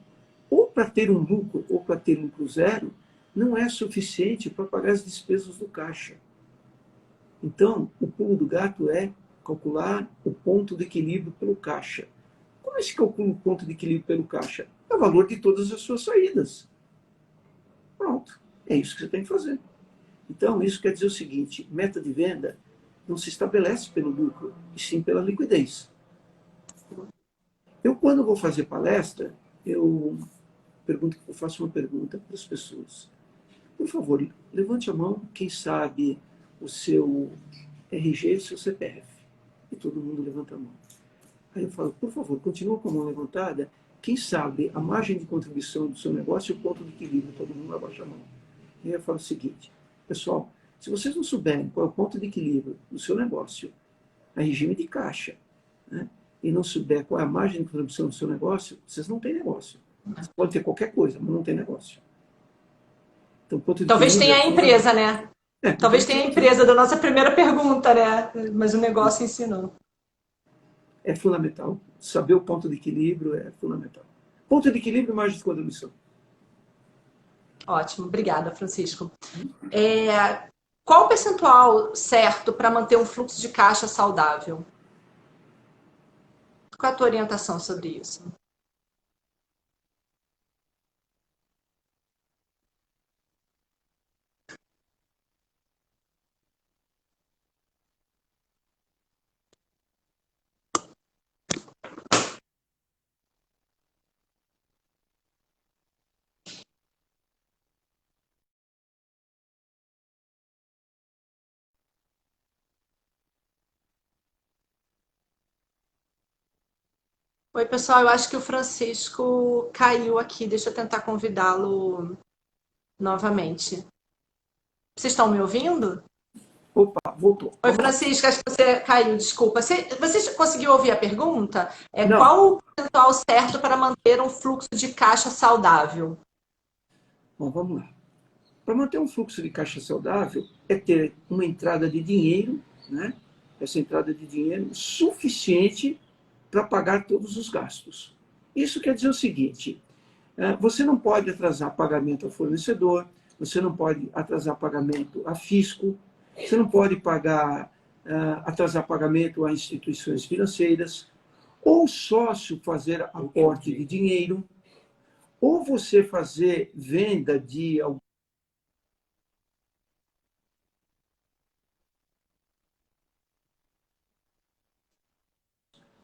ou para ter um lucro ou para ter lucro zero, não é suficiente para pagar as despesas do caixa. Então, o pulo do gato é calcular o ponto de equilíbrio pelo caixa. Como é que se calcula o ponto de equilíbrio pelo caixa? É o valor de todas as suas saídas. Pronto. É isso que você tem que fazer. Então, isso quer dizer o seguinte, meta de venda não se estabelece pelo lucro, e sim pela liquidez. Eu, quando vou fazer palestra, eu faço uma pergunta para as pessoas. Por favor, levante a mão, quem sabe o seu RG e o seu CPF. E todo mundo levanta a mão. Aí eu falo, por favor, continua com a mão levantada. Quem sabe a margem de contribuição do seu negócio e o ponto de equilíbrio. Todo mundo abaixa a mão. E aí eu falo o seguinte, pessoal, se vocês não souberem qual é o ponto de equilíbrio do seu negócio, a regime de caixa, né, e não souber qual é a margem de contribuição do seu negócio, vocês não têm negócio. Você pode ter qualquer coisa, mas não tem negócio. Então, ponto de Talvez equilíbrio tenha a empresa, né? Talvez tenha a é empresa da nossa primeira pergunta, né? Mas o negócio em si não. É fundamental. Saber o ponto de equilíbrio é fundamental. Ponto de equilíbrio e margem de contribuição. Ótimo, obrigada, Francisco. Qual o percentual certo para manter um fluxo de caixa saudável? Qual é a tua orientação sobre isso? Oi, pessoal, eu acho que o Francisco caiu aqui. Deixa eu tentar convidá-lo novamente. Vocês estão me ouvindo? Opa, voltou. Oi, Vamos lá. Francisco, acho que você caiu, desculpa. Você conseguiu ouvir a pergunta? Não. Qual o percentual certo para manter um fluxo de caixa saudável? Bom, vamos lá. Para manter um fluxo de caixa saudável, é ter uma entrada de dinheiro, né? Essa entrada de dinheiro suficiente para pagar todos os gastos. Isso quer dizer o seguinte, você não pode atrasar pagamento ao fornecedor, você não pode atrasar pagamento a fisco, você não pode atrasar pagamento a instituições financeiras, ou sócio fazer aporte de dinheiro, ou você fazer venda de ou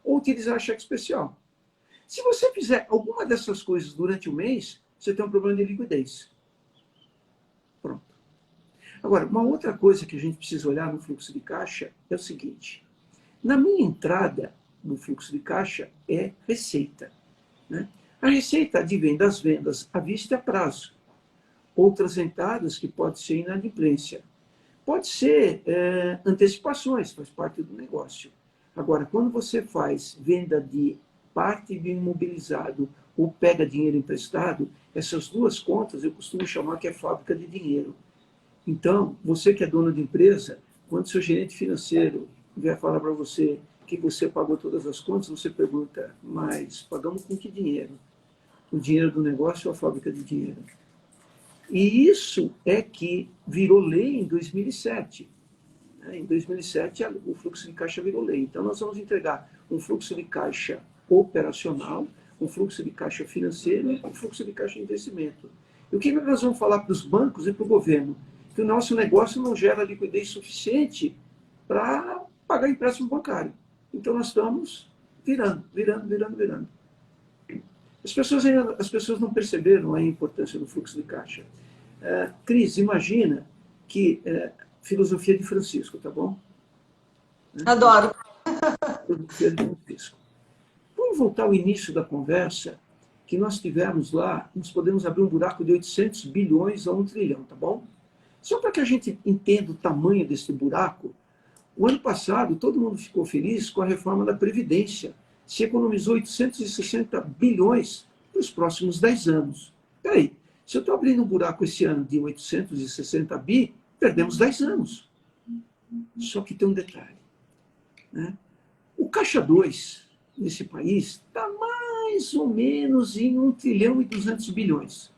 utilizar cheque especial. Se você fizer alguma dessas coisas durante o mês, você tem um problema de liquidez. Pronto. Agora, uma outra coisa que a gente precisa olhar no fluxo de caixa é o seguinte. Na minha entrada no fluxo de caixa é receita, né? A receita advém das vendas à vista e a prazo. Outras entradas que pode ser inadimplência. Pode ser antecipações, faz parte do negócio. Agora, quando você faz venda de parte do imobilizado ou pega dinheiro emprestado, essas duas contas eu costumo chamar que é fábrica de dinheiro. Então, você que é dono de empresa, quando seu gerente financeiro vier falar para você que você pagou todas as contas, você pergunta, mas pagamos com que dinheiro? O dinheiro do negócio ou a fábrica de dinheiro? E isso é que virou lei em 2007. Em 2007, o fluxo de caixa virou lei. Então, nós vamos entregar um fluxo de caixa operacional, um fluxo de caixa financeiro e um fluxo de caixa de investimento. E o que nós vamos falar para os bancos e para o governo? Que o nosso negócio não gera liquidez suficiente para pagar empréstimo bancário. Então, nós estamos virando. As pessoas não perceberam a importância do fluxo de caixa. Cris, imagina que filosofia de Francisco, tá bom? Adoro. Filosofia de Francisco. Vamos voltar ao início da conversa, que nós tivemos lá, nós podemos abrir um buraco de 800 bilhões a 1 trilhão, tá bom? Só para que a gente entenda o tamanho desse buraco, o ano passado todo mundo ficou feliz com a reforma da Previdência. Se economizou 860 bilhões para os próximos 10 anos. Peraí, se eu estou abrindo um buraco esse ano de 860 bi, perdemos 10 anos. Só que tem um detalhe. Né? O Caixa 2, nesse país, está mais ou menos em 1 trilhão e 200 bilhões.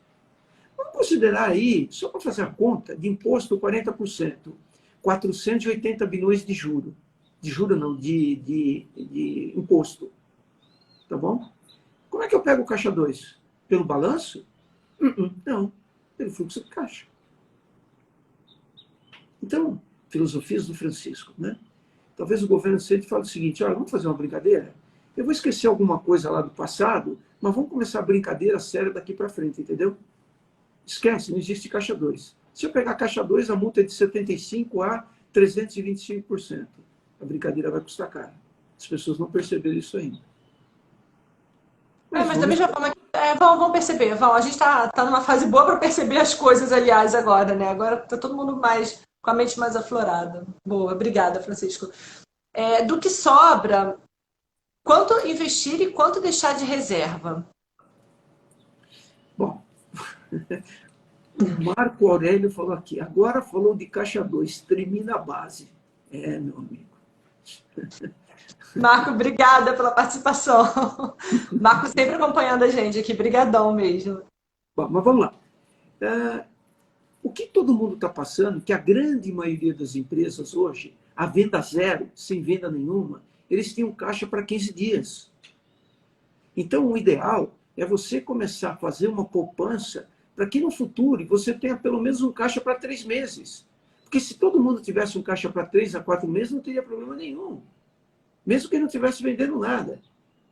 Vamos considerar aí, só para fazer a conta, de imposto 40%, 480 bilhões de juro. De juro não, de imposto. Tá bom? Como é que eu pego o Caixa 2? Pelo balanço? Não, pelo fluxo de caixa. Então, filosofias do Francisco, né? Talvez o governo sempre fale o seguinte, olha, vamos fazer uma brincadeira? Eu vou esquecer alguma coisa lá do passado, mas vamos começar a brincadeira séria daqui para frente, entendeu? Esquece, não existe Caixa 2. Se eu pegar Caixa 2, a multa é de 75% a 325%. A brincadeira vai custar caro. As pessoas não perceberam isso ainda. Mas da mesma forma que vão perceber, a gente está numa fase boa para perceber as coisas, aliás, agora, né? Agora está todo mundo mais com a mente mais aflorada. Boa, obrigada, Francisco. Do que sobra, quanto investir e quanto deixar de reserva? Bom, o Marco Aurélio falou aqui, agora falou de Caixa 2, termina a base. Meu amigo. Marco, obrigada pela participação. Marco sempre acompanhando a gente aqui, brigadão mesmo. Bom, mas vamos lá. O que todo mundo está passando, que a grande maioria das empresas hoje, a venda zero, sem venda nenhuma, eles têm um caixa para 15 dias. Então, o ideal é você começar a fazer uma poupança para que no futuro você tenha pelo menos um caixa para 3 meses. Porque se todo mundo tivesse um caixa para 3 a 4 meses, não teria problema nenhum. Mesmo que não estivesse vendendo nada.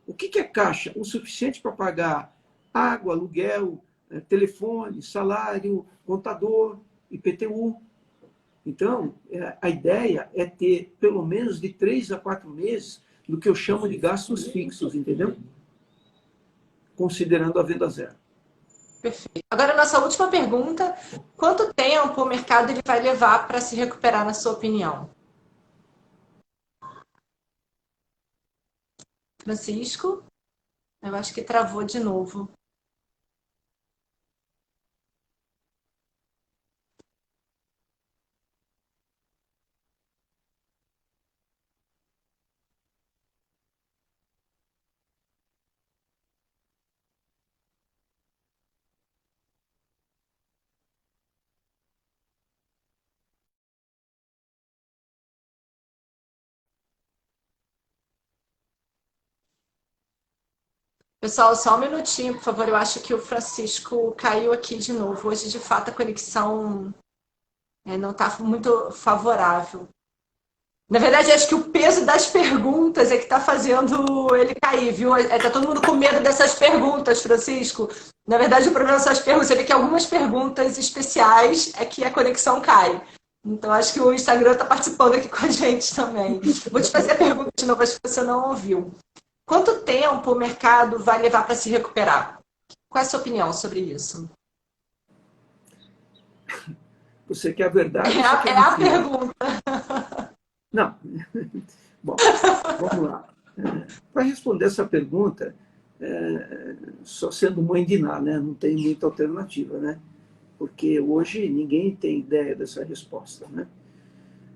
O que é caixa? O suficiente para pagar água, aluguel, telefone, salário, contador, IPTU. Então, a ideia é ter pelo menos de 3 a 4 meses do que eu chamo de gastos fixos, entendeu? Considerando a venda zero. Perfeito. Agora, a nossa última pergunta. Quanto tempo o mercado ele vai levar para se recuperar, na sua opinião? Francisco? Eu acho que travou de novo. Pessoal, só um minutinho, por favor. Eu acho que o Francisco caiu aqui de novo. Hoje, de fato, a conexão não está muito favorável. Na verdade, acho que o peso das perguntas é que está fazendo ele cair, viu? Está todo mundo com medo dessas perguntas, Francisco. Na verdade, o problema são as perguntas. Você vê que algumas perguntas especiais é que a conexão cai. Então, acho que o Instagram está participando aqui com a gente também. Vou te fazer a pergunta de novo, acho que você não ouviu. Quanto tempo o mercado vai levar para se recuperar? Qual é a sua opinião sobre isso? Você quer a verdade? É a pergunta. Não. Bom, vamos lá. Para responder essa pergunta, só sendo mãe de Ná, né? Não tem muita alternativa, né? Porque hoje ninguém tem ideia dessa resposta, né?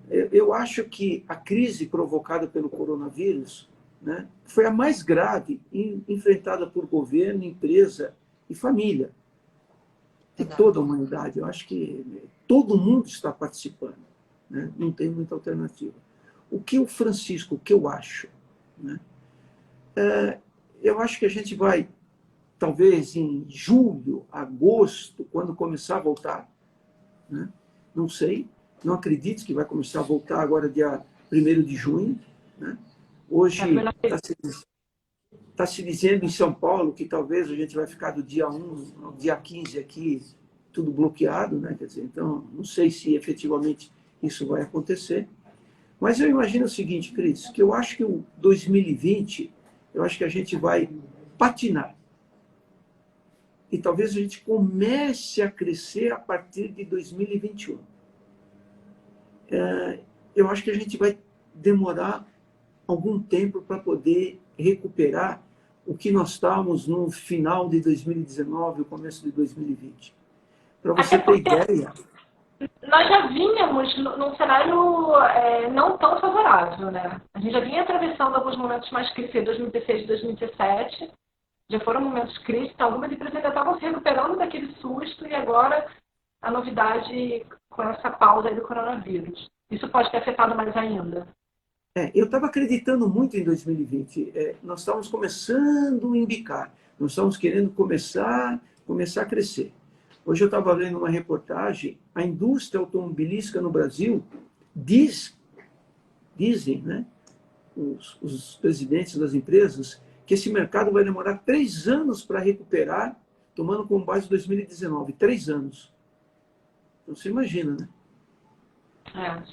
Eu acho que a crise provocada pelo coronavírus, né, foi a mais grave enfrentada por governo, empresa e família de toda a humanidade. Eu acho que todo mundo está participando, né? Não tem muita alternativa. O que o Francisco, o que eu acho, né? Eu acho que a gente vai, talvez em julho, agosto, quando começar a voltar, né? Não sei, não acredito que vai começar a voltar agora dia 1º de junho. Né? Hoje está se dizendo em São Paulo que talvez a gente vai ficar do dia 1 ao dia 15 aqui, tudo bloqueado, né? Quer dizer, então, não sei se efetivamente isso vai acontecer. Mas eu imagino o seguinte, Cris, que eu acho que o 2020, eu acho que a gente vai patinar. E talvez a gente comece a crescer a partir de 2021. Eu acho que a gente vai demorar algum tempo para poder recuperar o que nós estávamos no final de 2019, o começo de 2020. Para você ter ideia... Nós já vínhamos num cenário não tão favorável, né? A gente já vinha atravessando alguns momentos mais críticos, 2016 e 2017. Já foram momentos críticos, algumas empresas ainda estavam se recuperando daquele susto e agora a novidade com essa pausa aí do coronavírus. Isso pode ter afetado mais ainda. Eu estava acreditando muito em 2020. Nós estávamos começando a embicar. Nós estávamos querendo começar a crescer. Hoje eu estava lendo uma reportagem, a indústria automobilística no Brasil dizem, né, os presidentes das empresas, que esse mercado vai demorar 3 anos para recuperar, tomando como base 2019. 3 anos. Então você imagina, né?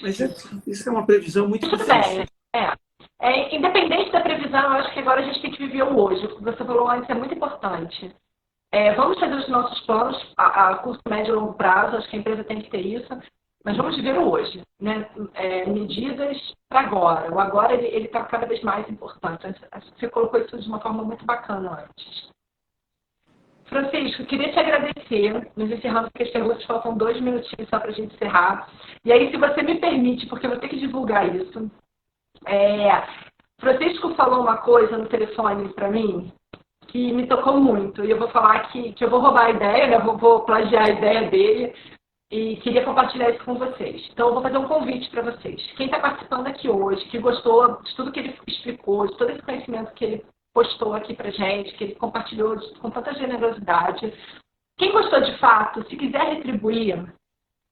Mas isso é uma previsão muito difícil. Independente da previsão, eu acho que agora a gente tem que viver o hoje. O que você falou antes é muito importante. Vamos fazer os nossos planos a curto, médio e longo prazo, acho que a empresa tem que ter isso, mas vamos viver o hoje, né? Medidas para agora. O agora ele está cada vez mais importante. Acho que você colocou isso de uma forma muito bacana antes. Francisco, queria te agradecer. Nos encerramos porque as perguntas faltam 2 minutinhos só para a gente encerrar. E aí, se você me permite, porque eu vou ter que divulgar isso. Francisco falou uma coisa no telefone para mim que me tocou muito. E eu vou falar que eu vou roubar a ideia, né? Vou plagiar a ideia dele e queria compartilhar isso com vocês. Então, eu vou fazer um convite para vocês. Quem está participando aqui hoje, que gostou de tudo que ele explicou, de todo esse conhecimento que ele postou aqui pra gente, que ele compartilhou com tanta generosidade. Quem gostou de fato, se quiser retribuir,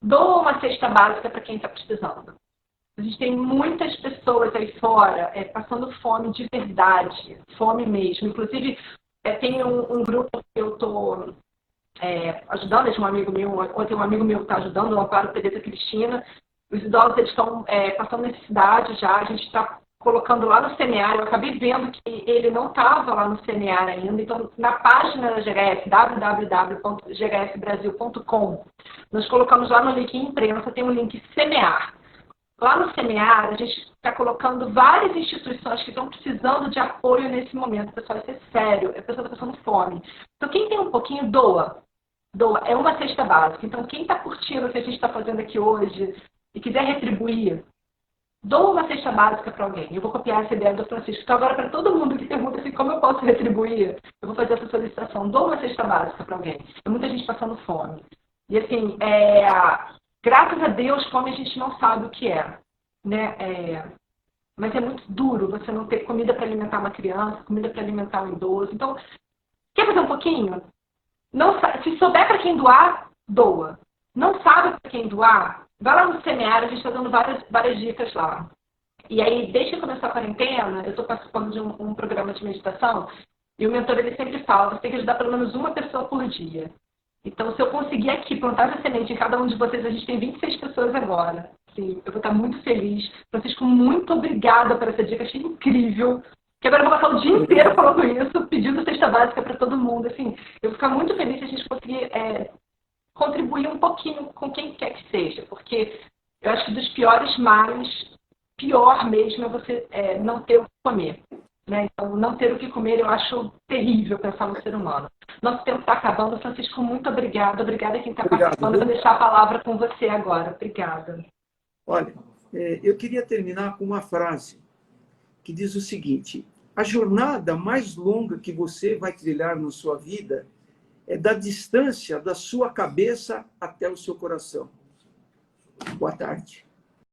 doa uma cesta básica para quem está precisando. A gente tem muitas pessoas aí fora passando fome de verdade, fome mesmo. Inclusive, tem um grupo que eu estou ajudando, um amigo meu, ontem um amigo meu está ajudando, o Amparo Pedeta Cristina. Os idosos eles estão passando necessidade já, a gente está colocando lá no CNA, eu acabei vendo que ele não estava lá no CNA ainda, então na página da GHS, www.ghsbrasil.com, nós colocamos lá no link imprensa, tem um link semear. Lá no semear, a gente está colocando várias instituições que estão precisando de apoio nesse momento, pessoal, isso é sério, a pessoa está passando fome. Então quem tem um pouquinho, doa, é uma cesta básica. Então quem está curtindo o que a gente está fazendo aqui hoje e quiser retribuir, doa uma cesta básica para alguém. Eu vou copiar essa ideia do Francisco. Então, agora, para todo mundo que pergunta assim, como eu posso retribuir, eu vou fazer essa solicitação. Doa uma cesta básica para alguém. Tem muita gente passando fome. E, assim, graças a Deus, fome a gente não sabe o que é. Né? Mas é muito duro você não ter comida para alimentar uma criança, comida para alimentar um idoso. Então, quer fazer um pouquinho? Não, se souber para quem doar, doa. Não sabe para quem doar? Vai lá no Semear, a gente está dando várias dicas lá. E aí, desde que começou a quarentena, eu estou participando de um programa de meditação, e o mentor ele sempre fala, você tem que ajudar pelo menos uma pessoa por dia. Então, se eu conseguir aqui plantar essa semente em cada um de vocês, a gente tem 26 pessoas agora. Assim, eu vou estar muito feliz. Francisco, muito obrigada por essa dica, achei incrível. Que agora eu vou passar o dia inteiro falando isso, pedindo cesta básica para todo mundo. Assim, eu vou ficar muito feliz se a gente conseguir contribuir um pouquinho com quem quer que seja, porque eu acho que dos piores males, pior mesmo é você não ter o que comer. Né? Então, não ter o que comer eu acho terrível pensar no ser humano. Nosso tempo está acabando. Francisco, muito obrigada. Obrigada a quem está participando. Eu vou deixar a palavra com você agora. Obrigada. Olha, Eu queria terminar com uma frase que diz o seguinte: a jornada mais longa que você vai trilhar na sua vida é da distância da sua cabeça até o seu coração. Boa tarde.